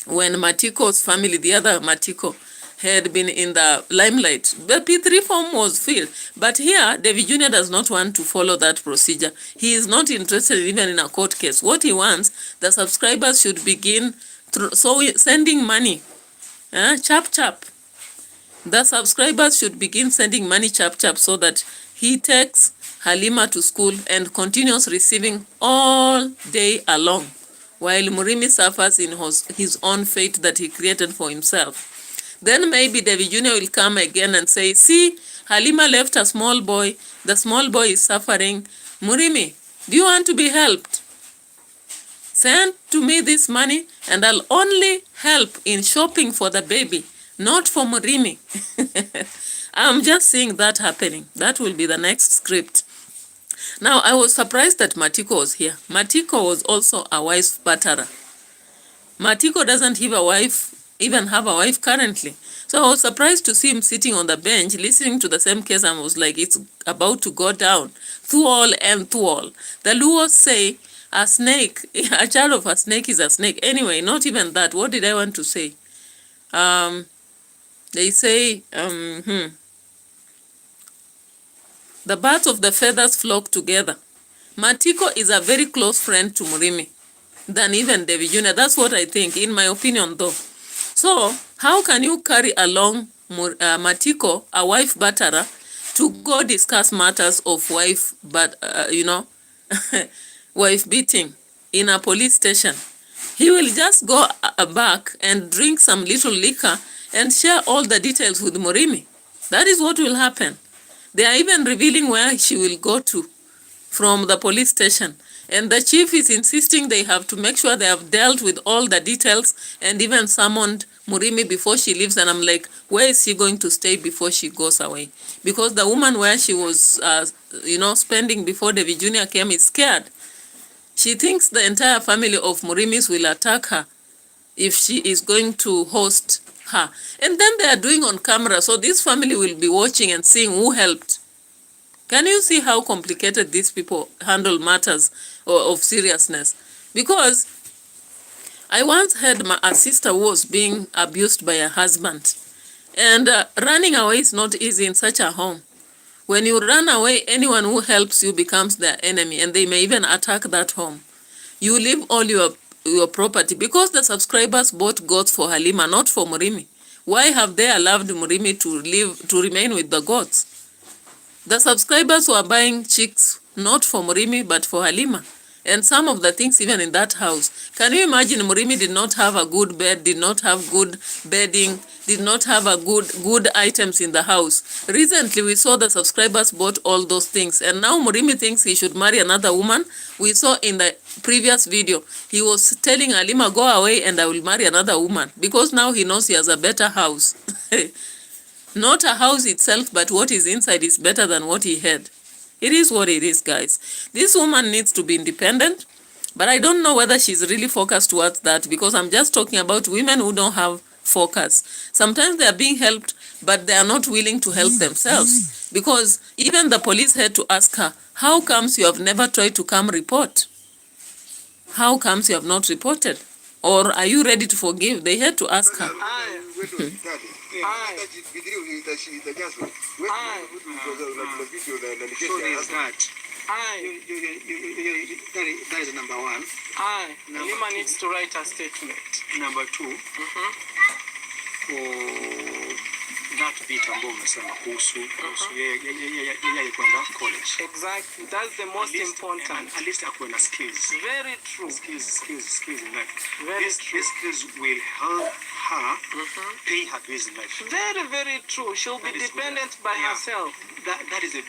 when Matiko's family, the other Matiko, had been in the limelight, the P3 form was filled. But here, Davy Jr. does not want to follow that procedure. He is not interested even in a court case. What he wants, the subscribers should begin sending money. Chap. The subscribers should begin sending money chap so that he takes Halima to school and continues receiving all day along while MURIMi suffers in his own fate that he created for himself. Then maybe Davy Jr. will come again and say, see, Halima left a small boy. The small boy is suffering. MURIMi, do you want to be helped? Send to me this money and I'll only help in shopping for the baby. Not for MURIMi. I'm just seeing that happening. That will be the next script. Now, I was surprised that Matiko was here. Matiko was also a wife batterer. Matiko doesn't even have a wife currently. So I was surprised to see him sitting on the bench, listening to the same case, and was like, it's about to go down. Thuol and Thuol. The Luos say, a snake, a child of a snake is a snake. Anyway, not even that. What did I want to say? They say, the birds of the feathers flock together. Matiko is a very close friend to MURIMi than even Davy Jr. That's what I think, in my opinion, though. So, how can you carry along Matiko, a wife batterer, to go discuss matters of wife beating in a police station? He will just go back and drink some little liquor and share all the details with MURIMi. That is what will happen. They are even revealing where she will go to from the police station. And the chief is insisting they have to make sure they have dealt with all the details and even summoned MURIMi before she leaves, and I'm like, where is she going to stay before she goes away? Because the woman where she was, spending before DAVY Jr. came is scared. She thinks the entire family of MURIMis will attack her if she is going to host her. And then they are doing on camera, so this family will be watching and seeing who helped. Can you see how complicated these people handle matters of seriousness? Because I once had a sister who was being abused by her husband. And running away is not easy in such a home. When you run away, anyone who helps you becomes their enemy, and they may even attack that home. You leave all your property, because the subscribers bought goats for Halima, not for MURIMi. Why have they allowed MURIMi to remain with the goats? The subscribers were buying chicks not for MURIMi but for Halima. And some of the things even in that house. Can you imagine MURIMi did not have a good bed, did not have good bedding, did not have a good items in the house. Recently we saw the subscribers bought all those things, and now MURIMi thinks he should marry another woman. We saw in the previous video, he was telling Halima, go away and I will marry another woman, because now he knows he has a better house. Not a house itself, but what is inside is better than what he had. It is what it is, guys. This woman needs to be independent, but I don't know whether she's really focused towards that, because I'm just talking about women who don't have focus. Sometimes they are being helped, but they are not willing to help themselves, because even the police had to ask her, how comes you have never tried to come report? How comes you have not reported? Or are you ready to forgive? They had to ask her. That is number one. Halima needs to write a statement. Number two, that bit ambao umesema kuhusu yeye kwenda college. Exactly. That's the most important. At least akuwe na skills. Very true. Skills in life. These skills will help her pay her bills in life. Very true. She'll be dependent by herself. That is a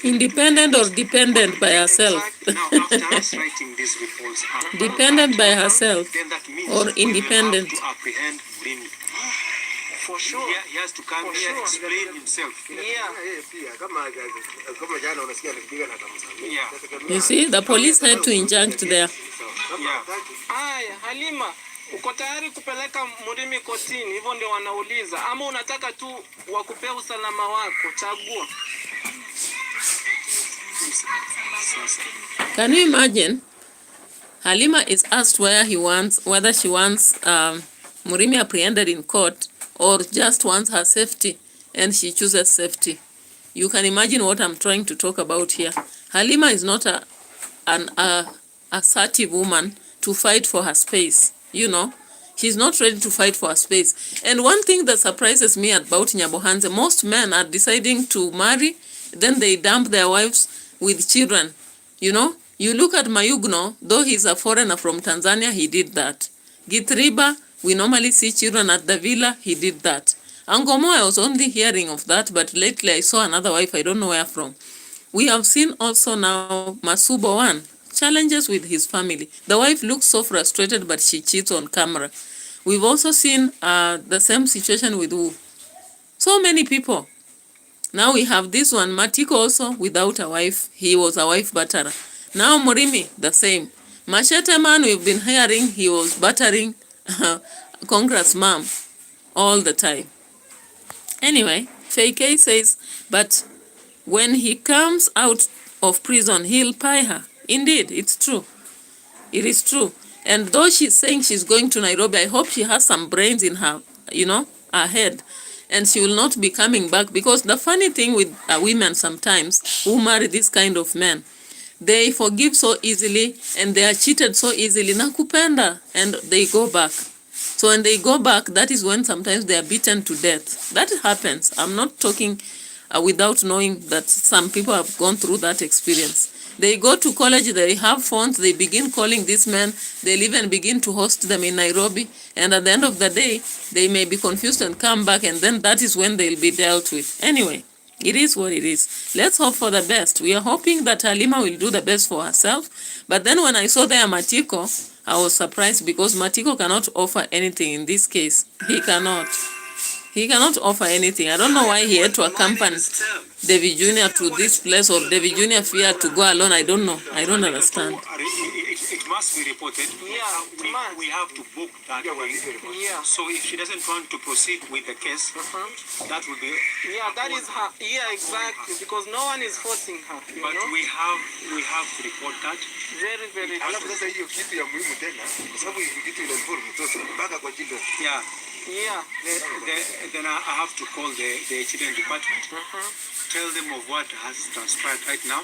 Independent or dependent by herself? Exactly. Now, after writing these reports, dependent by herself, then that means or independent? We will have to apprehend MURIMi. For sure. He has to come here and explain himself. You see, the police had to inject there. Halima, uko tayari kupeleka MURIMi kotini? Hivyo ndio wanauliza. Ama unataka tu wakupea usalama wako? Chagua. Can you imagine? Halima is asked whether she wants MURIMi apprehended in court or just wants her safety, and she chooses safety. You can imagine what I'm trying to talk about here. Halima is not an assertive woman to fight for her space. You know, she's not ready to fight for her space. And one thing that surprises me about Nyabohanze, most men are deciding to marry, then they dump their wives with children. You know, you look at Mayugno, though he's a foreigner from Tanzania, he did that. Gitriba, we normally see children at the villa, he did that. Angomo, I was only hearing of that, but lately I saw another wife, I don't know where from. We have seen also now Masubo one, challenges with his family. The wife looks so frustrated, but she cheats on camera. We've also seen the same situation with who? So many people. Now we have this one, Matiko also without a wife. He was a wife batterer. Now MURIMi, the same. Machete man, we've been hearing he was battering Congress mom all the time. Anyway, Feike says, but when he comes out of prison, he'll pay her. Indeed, it's true. It is true. And though she's saying she's going to Nairobi, I hope she has some brains in her, her head. And she will not be coming back, because the funny thing with women sometimes who marry this kind of men, they forgive so easily and they are cheated so easily. Nakupenda, and they go back. So when they go back, that is when sometimes they are beaten to death. That happens. I'm not talking without knowing that some people have gone through that experience. They go to college, they have phones, they begin calling these men, they'll even begin to host them in Nairobi, and at the end of the day, they may be confused and come back, and then that is when they'll be dealt with. Anyway, it is what it is. Let's hope for the best. We are hoping that Halima will do the best for herself, but then when I saw there Matiko, I was surprised because Matiko cannot offer anything in this case. He cannot. He cannot offer anything. I don't know why he had to accompany Davy Jr. to this place, or Davy Jr. feared to go alone. I don't know. I don't understand. It must be reported. Yeah, we have to book that way. Yeah. So if she doesn't want to proceed with the case, that will be. Yeah, that is her. Yeah, exactly. Because no one is forcing her. But we have to report that. Very, very. Alafu sasa hiyo kitu ya muhimu tena kwa sababu hii kitu ina involve mtoto mpaka kwa children. Yeah. Yeah. Then I have to call the children department. Tell them of what has transpired right now.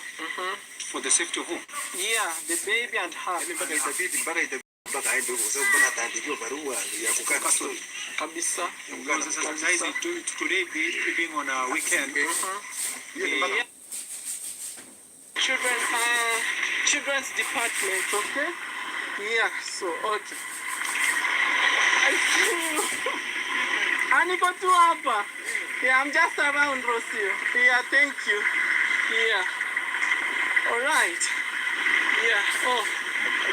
For the safety of who? Yeah, the baby and her. Mpaka itabidi mpaka aende huko sababu mpaka ataandikiwa barua ya kukaa custody. Kabisa. Today being on a weekend. Yeah. Children's department, okay? Yeah, so okay. I see you. Aniko tu hapa. Yeah, I'm just around, Rocio. Yeah, thank you. Yeah. All right. Yeah. Oh,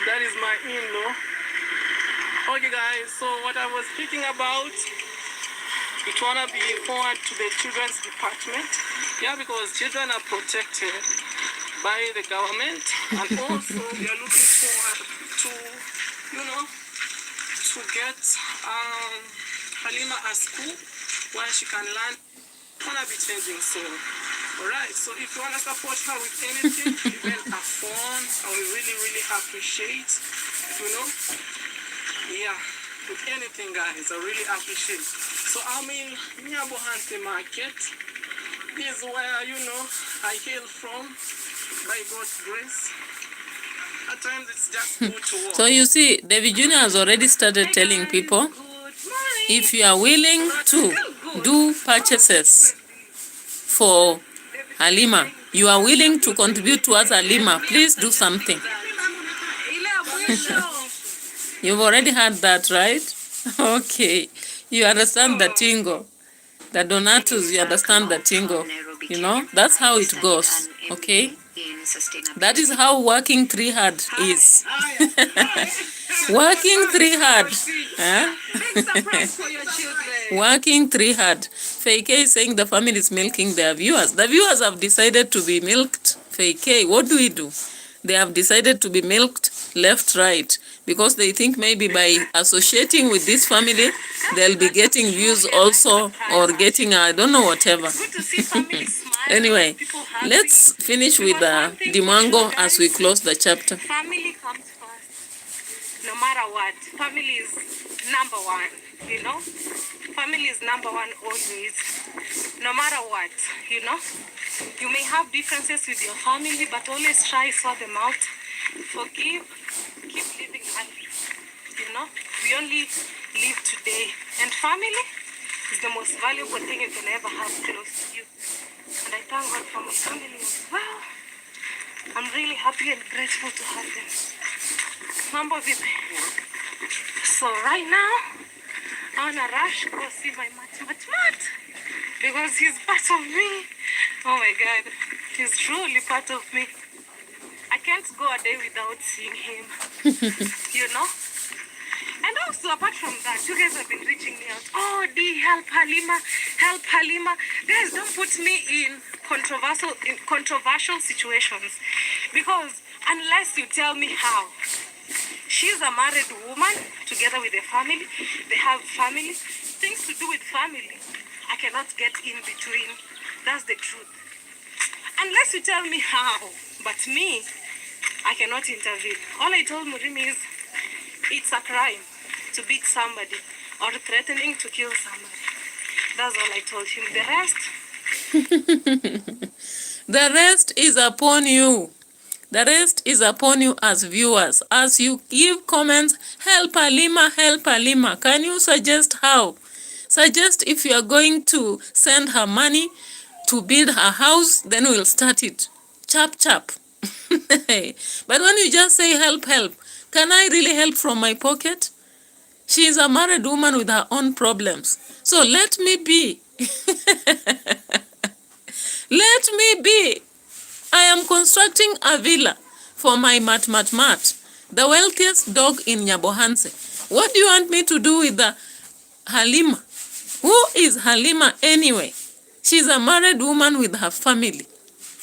that is my in-law. Okay, guys. So what I was speaking about, it wanna be forward to the children's department. Yeah, because children are protected by the government, and also we are looking forward to, you know, to get Halima a school where she can learn. Gonna be changing soon. Alright, so if you wanna support her with anything, even a phone, I will really, really appreciate, you know. Yeah, with anything, guys, I really appreciate. So I'm in Nyabohanse Market. This is where, you know, I hail from, by God's grace. At times it's just good to walk. So you see, Davy Jr. has already started telling people, if you are willing to do purchases for Halima, you are willing to contribute towards Halima, please do something. You've already heard that, right? Okay. You understand the tingo. The donatus, you understand the tingo. You know, that's how it goes. Okay? That is how working 3 hard is. Working 3 hard. Huh? Working 3 hard. Fake is saying the family is milking their viewers. The viewers have decided to be milked. Fake, what do we do? They have decided to be milked left, right, because they think maybe by associating with this family, they'll be getting views also, or getting, I don't know, whatever. Anyway, let's finish with Dimango as we close the chapter. Family comes first, no matter what. Family is number one, you know. Family is number one always, no matter what, you know. You may have differences with your family, but always try to sort them out. Forgive, keep living life, you know. We only live today, and family is the most valuable thing you can ever have close to you. And I thank God for my family as well. I'm really happy and grateful to have them. Mambo vipi? So right now, I wanna rush go see my mat, because he's part of me. Oh my God, he's truly part of me. I can't go a day without seeing him, you know? And also, apart from that, you guys have been reaching me out. Oh, D, help Halima, help Halima. Guys, don't put me in controversial situations, because unless you tell me how. She's a married woman together with a family. They have family, things to do with family. I cannot get in between. That's the truth. Unless you tell me how, but me, I cannot intervene. All I told MURIMi is, it's a crime to beat somebody or threatening to kill somebody. That's all I told him. The rest... The rest is upon you. The rest is upon you as viewers. As you give comments, help Halima, help Halima. Can you suggest how? Suggest if you are going to send her money to build her house, then we'll start it. Chap, chap. But when you just say help, help, can I really help from my pocket? She is a married woman with her own problems. So let me be. Let me be. I am constructing a villa for my mat. The wealthiest dog in Nyabohanse. What do you want me to do with the Halima? Who is Halima anyway? She's a married woman with her family.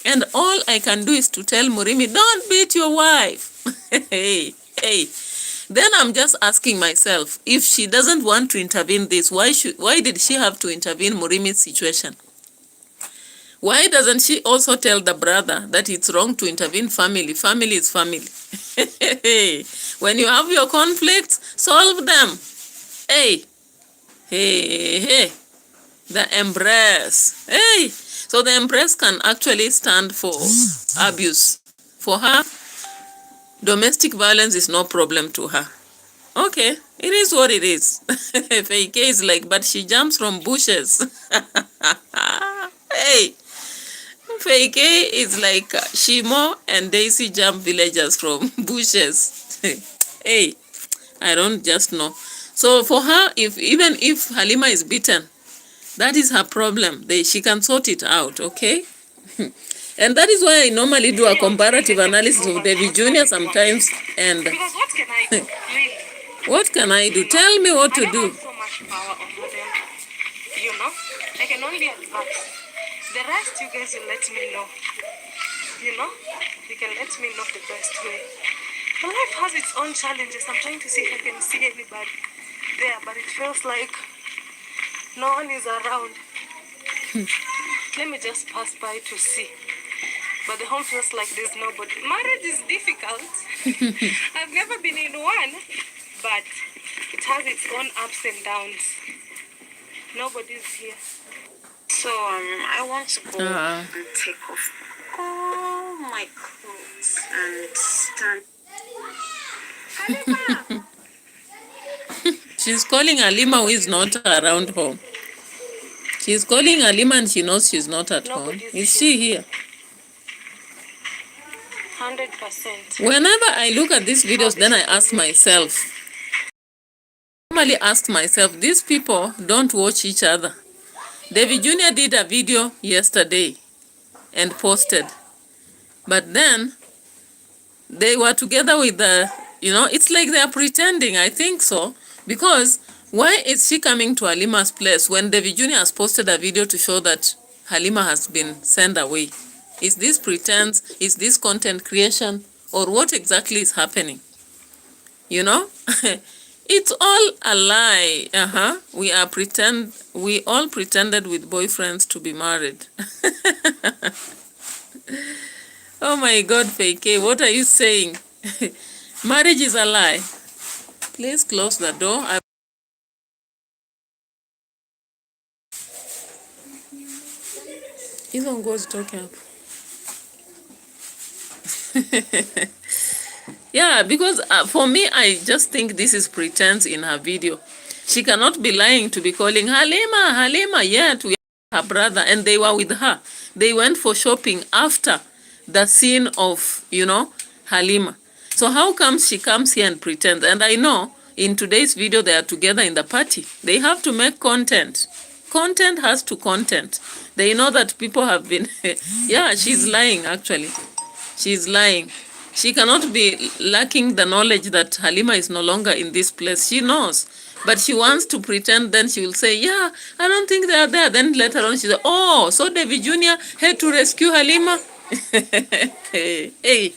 And all I can do is to tell MURIMi, don't beat your wife. Hey. Then I'm just asking myself, if she doesn't want to intervene this, why did she have to intervene MURIMi's situation? Why doesn't she also tell the brother that it's wrong to intervene family? Family is family. When you have your conflicts, solve them. Hey. The embrace. Hey. So the embrace can actually stand for abuse. For her, domestic violence is no problem to her. Okay, it is what it is. Fake is like, but she jumps from bushes. Hey. Fake is like Shimo and Daisy jump villagers from bushes. Hey, I don't just know. So for her, even if Halima is beaten, that is her problem. She can sort it out, okay? And that is why I normally do a comparative analysis of Davy Jr. sometimes. And because what can I do? Really? What can I do? Tell me what to do. I don't have so much power over them. You know? I can only advise. The rest you guys will let me know. You know? You can let me know the best way. But life has its own challenges. I'm trying to see if I can see anybody there, but it feels like no one is around. Let me just pass by to see. But the home feels like there's nobody. Marriage is difficult. I've never been in one, but it has its own ups and downs. Nobody's here. So I want to go and take off all my clothes and stand. Halima! She's calling Halima who is not around home. She's calling Halima and she knows she's not at home. Is she here? 100%. Whenever I look at these videos, then I ask myself, these people don't watch each other. Davy Jr. did a video yesterday and posted. But then they were together with the, it's like they are pretending, I think so. Because why is she coming to Halima's place when Davy Jr. has posted a video to show that Halima has been sent away? Is this pretense? Is this content creation? Or what exactly is happening? It's all a lie. We all pretended with boyfriends to be married. Oh my God, Fake, what are you saying? Marriage is a lie. Please close the door. Hizo nguo zitoke hapo. Yeah, because for me, I just think this is pretense in her video. She cannot be lying to be calling Halima, yet we are her brother, and they were with her. They went for shopping after the scene of, Halima. So how come she comes here and pretends? And I know in today's video, they are together in the party. They have to make content. Content has to content. They know that people have been, yeah, she's lying actually. She's lying. She cannot be lacking the knowledge that Halima is no longer in this place. She knows. But she wants to pretend, then she will say, yeah, I don't think they are there. Then later on she said, oh, so Davy Jr. had to rescue Halima? Hey,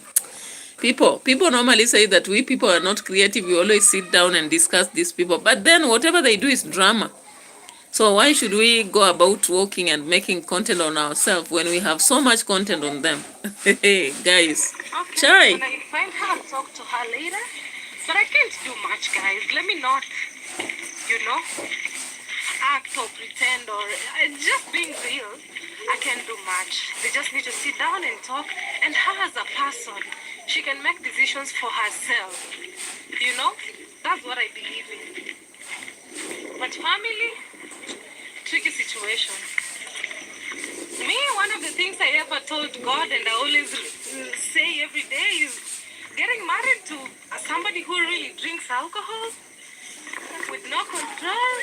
people normally say that we people are not creative. We always sit down and discuss these people. But then whatever they do is drama. So why should we go about walking and making content on ourselves when we have so much content on them? Hey, guys. Okay, Chai. when I find her, I'll talk to her later. But I can't do much, guys. Let me not, act or pretend or just being real. I can't do much. They just need to sit down and talk. And her as a person, she can make decisions for herself. That's what I believe in. But family, tricky situation. Me, one of the things I ever told God and I always say every day is getting married to somebody who really drinks alcohol with no control.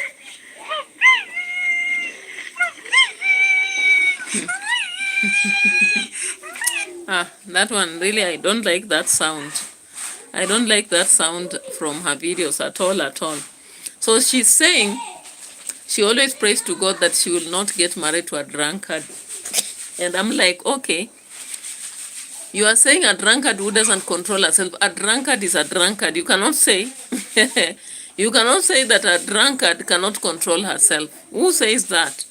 That one, really, I don't like that sound. I don't like that sound from her videos at all, at all. So she's saying she always prays to God that she will not get married to a drunkard. And I'm like, okay, you are saying a drunkard who doesn't control herself. A drunkard is a drunkard. You cannot say, you cannot say that a drunkard cannot control herself. Who says that?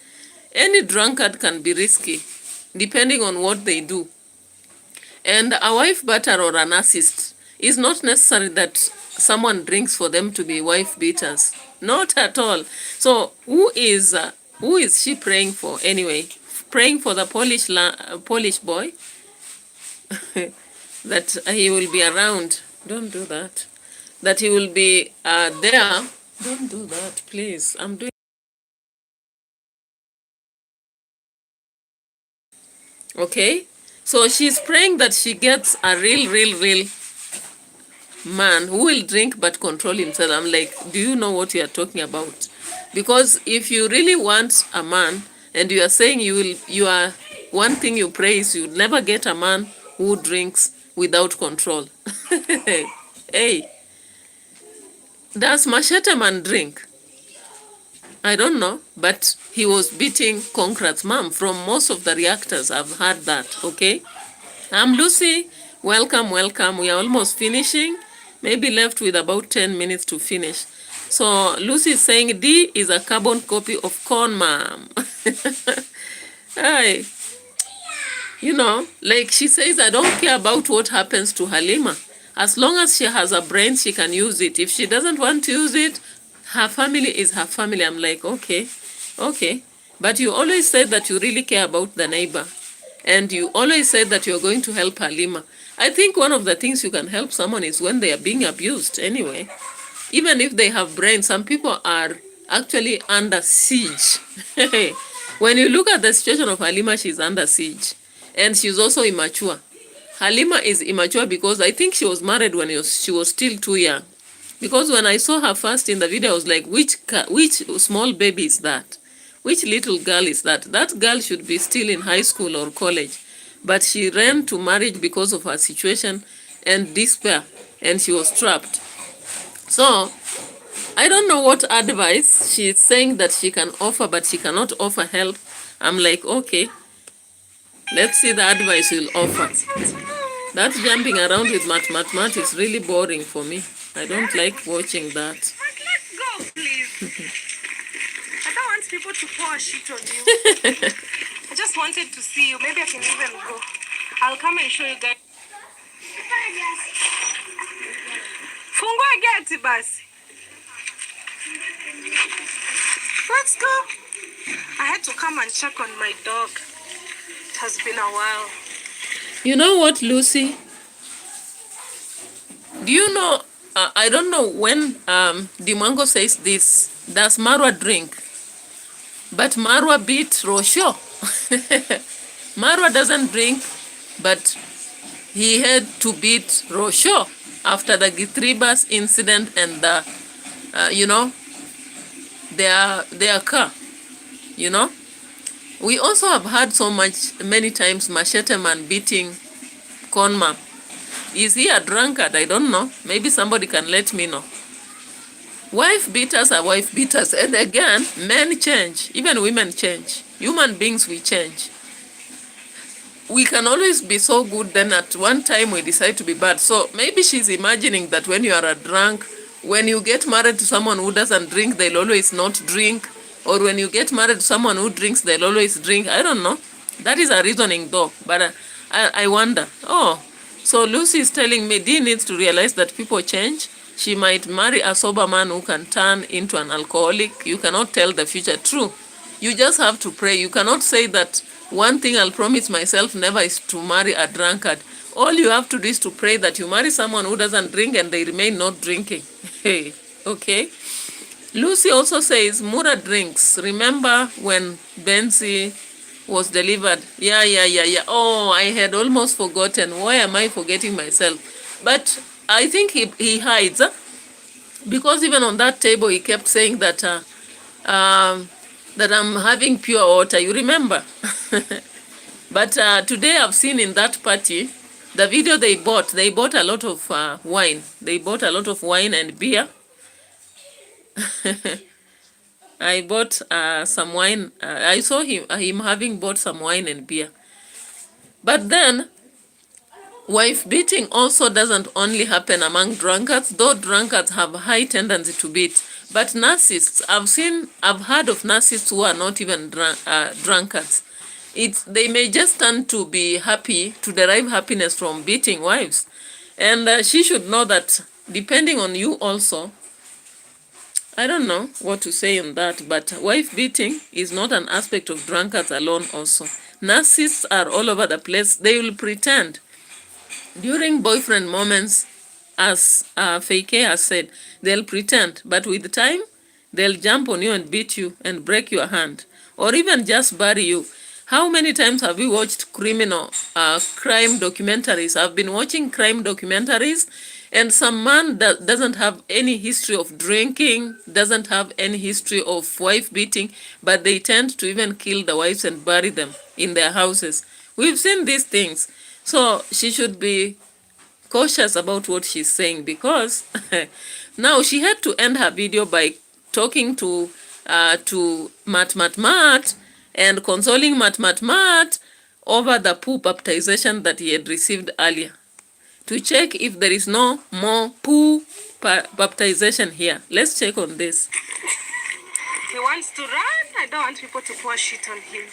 Any drunkard can be risky, depending on what they do. And a wife beater or a narcissist, it's not necessary that someone drinks for them to be wife beaters. Not at all. So who is she praying for anyway? Praying for the Polish boy? That he will be around. Don't do that. That he will be there. Don't do that, please. I'm doing. Okay? So she's praying that she gets a real man who will drink but control himself. I'm like, do you know what you are talking about? Because if you really want a man and you are saying you are one thing you pray is you'll never get a man who drinks without control. Hey, does Machete Man drink? I don't know, but he was beating Concrate's mom. From most of the reactors, I've heard that, okay? I'm Lucy. Welcome, welcome. We are almost finishing. Maybe left with about 10 minutes to finish. So Lucy is saying D is a carbon copy of Corn Mom. Hi. You know, like she says, I don't care about what happens to Halima. As long as she has a brain, she can use it. If she doesn't want to use it, her family is her family. I'm like, okay, okay. But you always say that you really care about the neighbor. And you always say that you're going to help Halima. I think one of the things you can help someone is when they are being abused anyway. Even if they have brains, some people are actually under siege. When you look at the situation of Halima, she's under siege. And she's also immature. Halima is immature because I think she was married when she was still too young. Because when I saw her first in the video, I was like, which small baby is that? Which little girl is that? That girl should be still in high school or college. But she ran to marriage because of her situation and despair. And she was trapped. So, I don't know what advice she's saying that she can offer, but she cannot offer help. I'm like, okay, let's see the advice you'll offer. That jumping around with mathematics is really boring for me. I don't like watching that. Let's go, please. I don't want people to pour a shit on you. I just wanted to see you. Maybe I can even go. I'll come and show you guys. Fungua geti basi. Let's go. I had to come and check on my dog. It has been a while. You know what, Lucy? Do you know, I don't know when Dimango says this, does Marwa drink? But Marwa beat Rosho. Marwa doesn't drink, but he had to beat Rosho after the Gitribas incident and the, you know, their car, you know. We also have heard many times Machete Man beating Conma. Is he a drunkard? I don't know. Maybe somebody can let me know. Wife beaters are wife beaters. And again, men change. Even women change. Human beings, we change. We can always be so good, then at one time we decide to be bad. So maybe she's imagining that when you are a drunk, when you get married to someone who doesn't drink, they'll always not drink. Or when you get married to someone who drinks, they'll always drink. I don't know. That is a reasoning though. But I wonder. Oh, so Lucy is telling me Dee needs to realize that people change. She might marry a sober man who can turn into an alcoholic. You cannot tell the future. True. You just have to pray. You cannot say that one thing I'll promise myself never is to marry a drunkard. All you have to do is to pray that you marry someone who doesn't drink and they remain not drinking. Hey, okay. Lucy also says, Mura drinks. Remember when Benzi was delivered? Yeah. Oh, I had almost forgotten. Why am I forgetting myself? But I think he hides. Because even on that table, he kept saying that that I'm having pure water. You remember? But today I've seen in that party, The video they bought a lot of wine. They bought a lot of wine and beer. I bought some wine. I saw him having bought some wine and beer. But then, wife beating also doesn't only happen among drunkards, though drunkards have a high tendency to beat. But narcissists, I've heard of narcissists who are not even drunkards. They may just stand to be happy, to derive happiness from beating wives. And she should know that depending on you also, I don't know what to say on that, but wife beating is not an aspect of drunkards alone also. Narcissists are all over the place. They will pretend. During boyfriend moments, as Fake has said, they'll pretend, but with time, they'll jump on you and beat you and break your hand, or even just bury you. How many times have you watched crime documentaries? I've been watching crime documentaries, and some man that doesn't have any history of drinking, doesn't have any history of wife beating, but they tend to even kill the wives and bury them in their houses. We've seen these things. So she should be cautious about what she's saying, because now she had to end her video by talking to Mat and consoling Mat over the poo baptization that he had received earlier, to check if there is no more poo baptization here. Let's check on this. He wants to run. I don't want people to pour shit on him.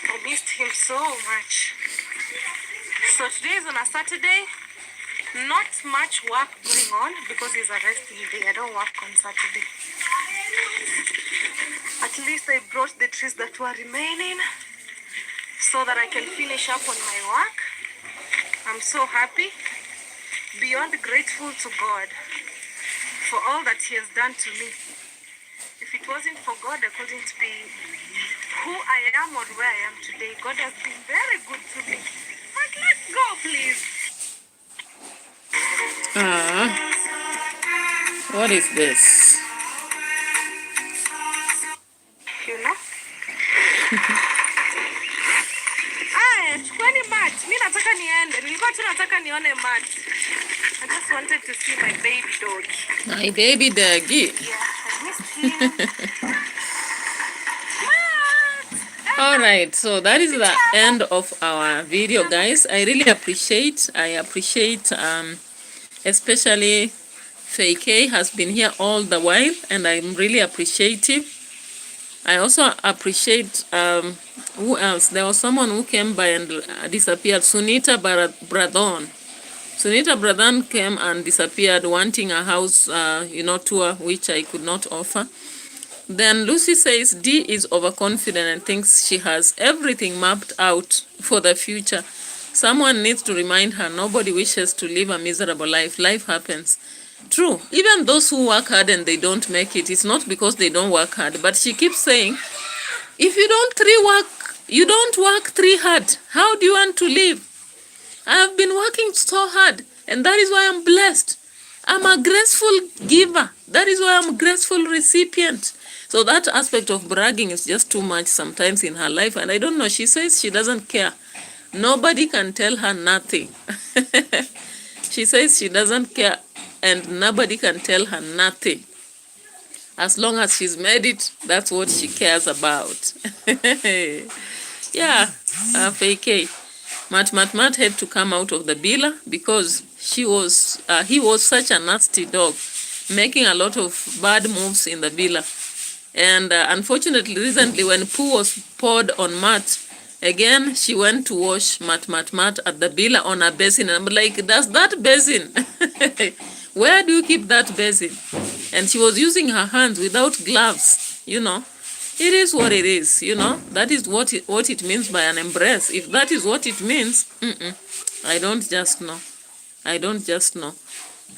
I missed him so much. So today is on a Saturday. Not much work going on because it's a resting day. I don't work on Saturday. At least I brought the trees that were remaining so that I can finish up on my work. I'm so happy, beyond grateful to God for all that He has done to me. If it wasn't for God, I couldn't be who I am or where I am today. God has been very good to me. But let's go, please. What is this? You know? Chukweni mat. Mimi nataka niende. Nilikuwa tu nataka nione mat. I just wanted to see my baby dog. My baby doggy. Yeah, I missed him. All right, so that is the end of our video, guys. I really appreciate especially Fake has been here all the while, and I'm really appreciative. I also appreciate who else? There was someone who came by and disappeared. Sunita Bradon. Sunita Bradon came and disappeared, wanting a house, tour, which I could not offer. Then Lucy says D is overconfident and thinks she has everything mapped out for the future. Someone needs to remind her nobody wishes to live a miserable life. Life happens. True. Even those who work hard and they don't make it, it's not because they don't work hard. But she keeps saying, if you don't work three hard, how do you want to live? I have been working so hard, and that is why I'm blessed. I'm a graceful giver. That is why I'm a graceful recipient. So that aspect of bragging is just too much sometimes in her life. And I don't know, she says she doesn't care. Nobody can tell her nothing. She says she doesn't care and nobody can tell her nothing. As long as she's made it, that's what she cares about. Yeah, Fake. Mat had to come out of the villa because he was such a nasty dog, making a lot of bad moves in the villa. And unfortunately, recently when poo was poured on Mat, again, she went to wash Mat at the villa on a basin. And I'm like, does that basin? Where do you keep that basin? And she was using her hands without gloves, It is what it is, That is what it means by an embrace. If that is what it means, I don't just know.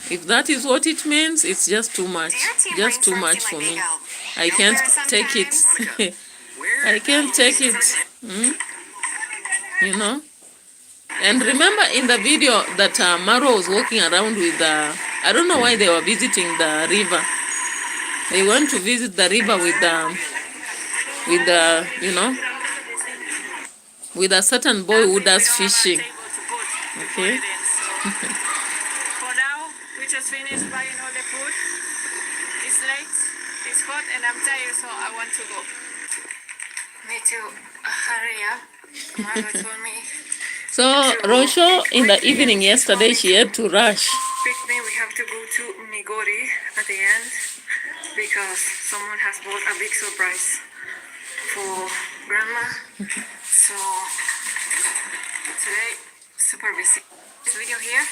If that is what it means, it's just too much. Just too much for me. I can't take it. I can't take it. And remember in the video that Marwa was walking around with I don't know why they were visiting the river. They went to visit the river with with a certain boy who does fishing. Okay. For now, we just finished buying all the food. It's late, it's hot, and I'm tired, so I want to go. Me too. Hurry up. Mama told me. So, Rosho, in the evening yesterday, she had to rush. Pick me, we have to go to Migori at the end because someone has bought a big surprise for Grandma. So, today, super busy. This video here,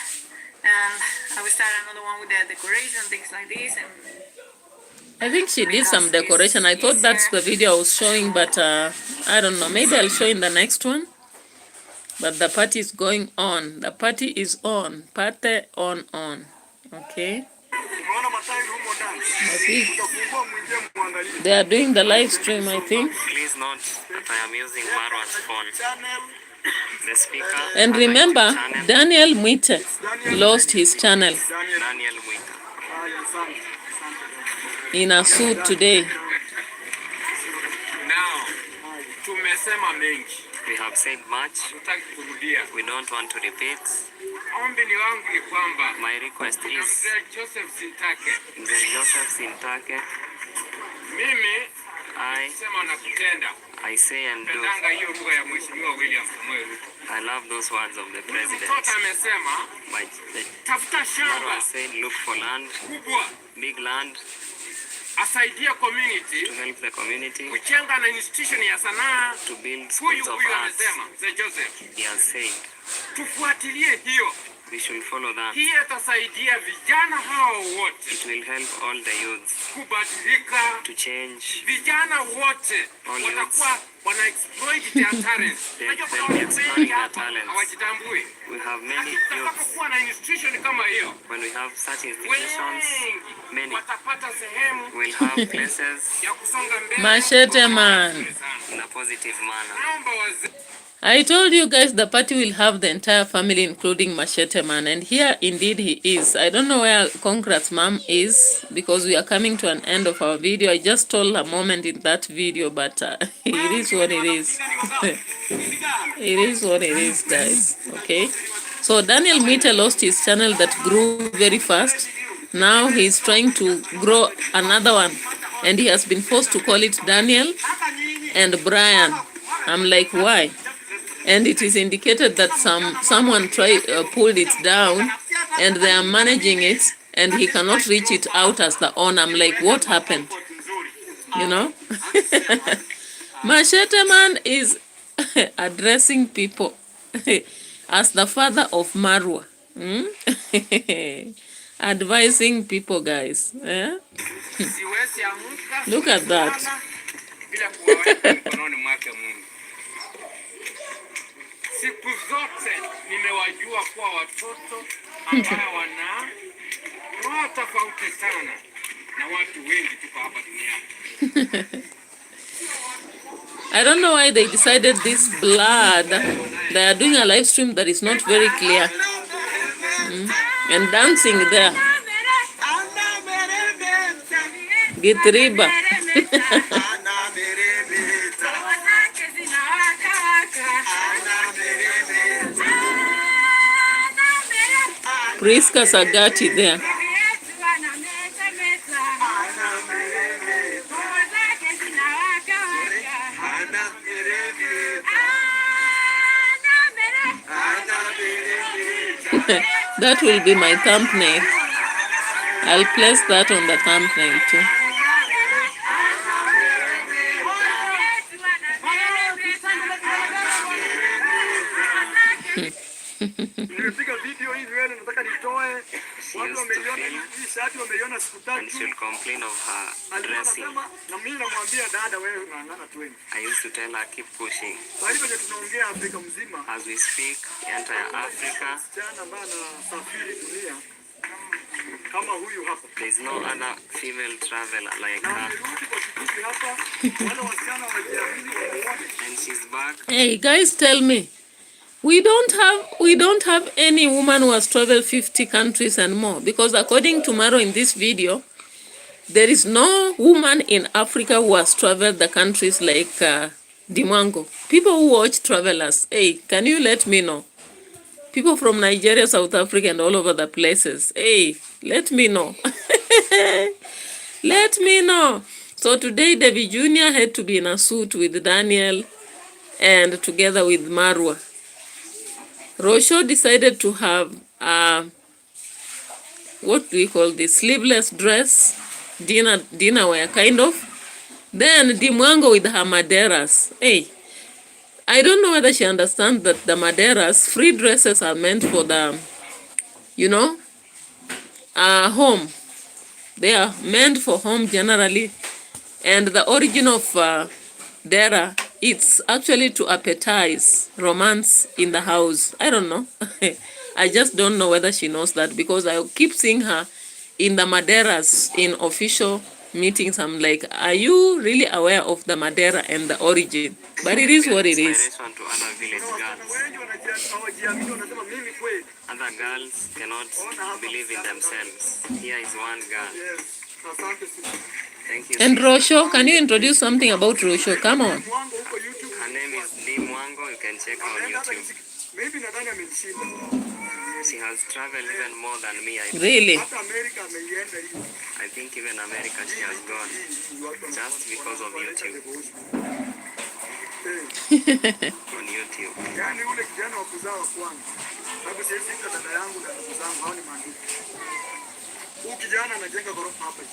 and I will start another one with the decoration, things like this. And I think she did some decoration. I thought that's the video I was showing, but I don't know. Maybe I'll show in the next one. But the party is going on. The party is on. Party on. Okay. They are doing the live stream, I think. Please note that I am using Marwa's phone. The speaker. And remember, Daniel MWITE lost his channel. Daniel MWITE. In a suit today. Now, we have said much. We don't want to repeat. My request is Joseph Sintake. I say and do. I love those words of the president. Marwa said, look for land, big land, asaidia community to help the community, kuchenga na institution ya sanaa, to build schools of arts. Joseph, he has said, tufuatilie hiyo. We should follow that. Hii itasaidia vijana hao wote. It will help all the youths kubadilika, to change. Vijana wote watakuwa wana exploit their talents. They'll be exploiting their talents. Hawajitambui. We have many youths. Kuwa na institution kama hiyo. When we have such institutions, many watapata sehemu will have places ya kusonga mbele. Machete man. In a positive manner. I told you guys the party will have the entire family, including Machete Man, and here indeed he is. I don't know where Concrat's mom is because we are coming to an end of our video. I just told a moment in that video, but it is what it is. It is what it is, guys. Okay. So Daniel MWITE lost his channel that grew very fast. Now he's trying to grow another one, and he has been forced to call it Daniel and Brian. I'm like, why? And it is indicated that someone pulled it down and they are managing it and he cannot reach it out as the owner. I'm like, what happened? You know? Machete Man is addressing people as the father of Marwa. Advising people, guys. Yeah? Look at that. Siku zote nimewajua kwa watoto ambao wana roho tofauti sana na watu wengi tuko hapa duniani. I don't know why they decided this blood. They are doing a live stream that is not very clear. And dancing there. Get riba. Priska Sagati there. That will be my thumbnail. I'll place that on the thumbnail too. Nimepiga video hii nywele nataka nitoe. Watu wameiona hii shati wameiona siku tatu. And she'll complain of her dressing. Na mimi namwambia dada wewe unaangana tu wewe. I used to tell her keep pushing. Kwa hivyo tunaongea Afrika mzima. As we speak, entire Africa. Jana ambaye anasafiri dunia kama huyu hapa. There is no other female traveler like her. And she's back. Hey guys, tell me. We don't have any woman who has traveled 50 countries and more, because according to Maro in this video, there is no woman in Africa who has traveled the countries like Dimwango. People who watch Travelers, hey, can you let me know? People from Nigeria, South Africa, and all over the places. Hey, let me know. Let me know. So today, Davy Jr. had to be in a suit with Daniel and together with Marwa. Rosho decided to have what do we call this? Sleeveless dress, dinner wear, kind of. Then Dimwango with her maderas. Hey, I don't know whether she understands that the maderas, free dresses are meant for the, you know, home. They are meant for home generally. And the origin of dera, it's actually to appetize romance in the house. I don't know. I just don't know whether she knows that, because I keep seeing her in the maderas in official meetings. I'm like, are you really aware of the madera and the origin? But it is what it is. Inspiration to other village girls. Other girls cannot believe in themselves. Here is one girl. Thank you. And Rosho, can you introduce something about Rosho? Come on. Her name is Dimwango. You can check her on YouTube. She has traveled even more than me. Really? I think even America she has gone. Just because of YouTube. On YouTube.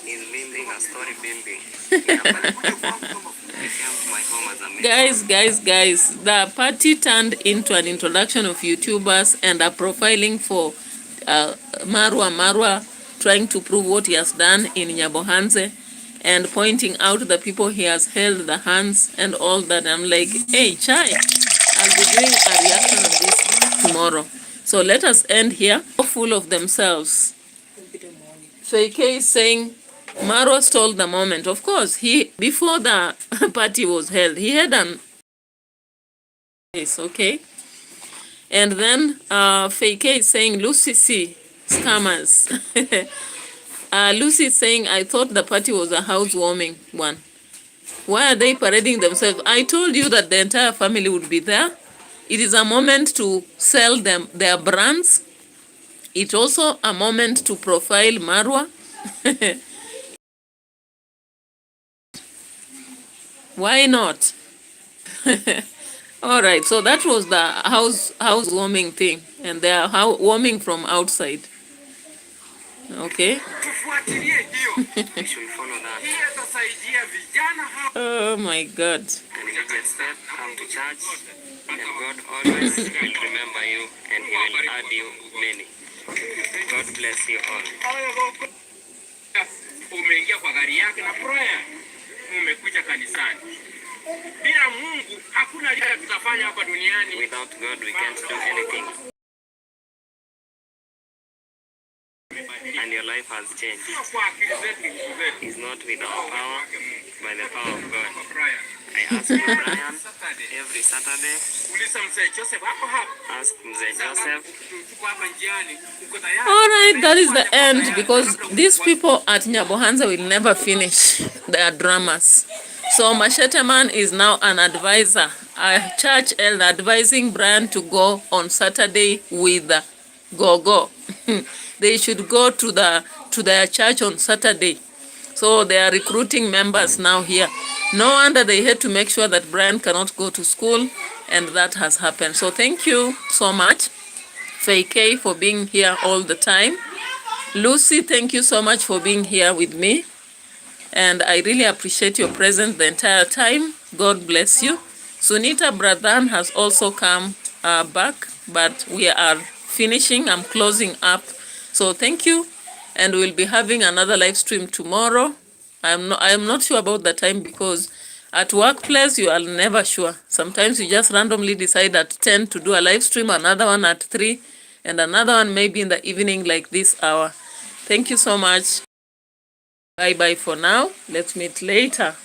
In building a story building. My home as a Guys, the party turned into an introduction of YouTubers and a profiling for Marwa trying to prove what he has done in Nyabohanze and pointing out the people he has held the hands and all that. I'm like, hey, Chai, I'll be doing a reaction on this tomorrow. So let us end here. Full of themselves. Fake is saying Marwa stole the moment. Of course, before the party was held, he had an okay. And then Fake is saying Lucy C scammers. Lucy is saying, I thought the party was a housewarming one. Why are they parading themselves? I told you that the entire family would be there. It is a moment to sell them their brands. It's also a moment to profile Marwa. Why not? All right, so that was the housewarming thing, and they are warming from outside. Okay. we should follow that. Oh my God. And immediate step, come to church, and God always will remember you, and He will add you many. God bless you all. Umeingia kwa gari yake na prayer. Umekuja kanisani. Bila Mungu hakuna lile tutafanya hapa duniani. Without God we can't do anything. And your life has changed. It's not with our power, by the power of God. I ask you, Brian, every Saturday. Ask Mzee Joseph. Alright, that is the end, because these people at Nyabohanze will never finish their dramas. So Machete Man is now an advisor, a church elder advising Brian to go on Saturday with Gogo. They should go to their church on Saturday. So they are recruiting members now here. No wonder they had to make sure that Brian cannot go to school, and that has happened. So thank you so much, Fake, for being here all the time. Lucy, thank you so much for being here with me. And I really appreciate your presence the entire time. God bless you. Sunita Pradhan has also come back, but we are finishing. I'm closing up. So thank you. And we'll be having another live stream tomorrow. I am not sure about the time, because at workplace you are never sure. Sometimes you just randomly decide at 10 to do a live stream, another one at 3, and another one maybe in the evening like this hour. Thank you so much. Bye-bye for now. Let's meet later.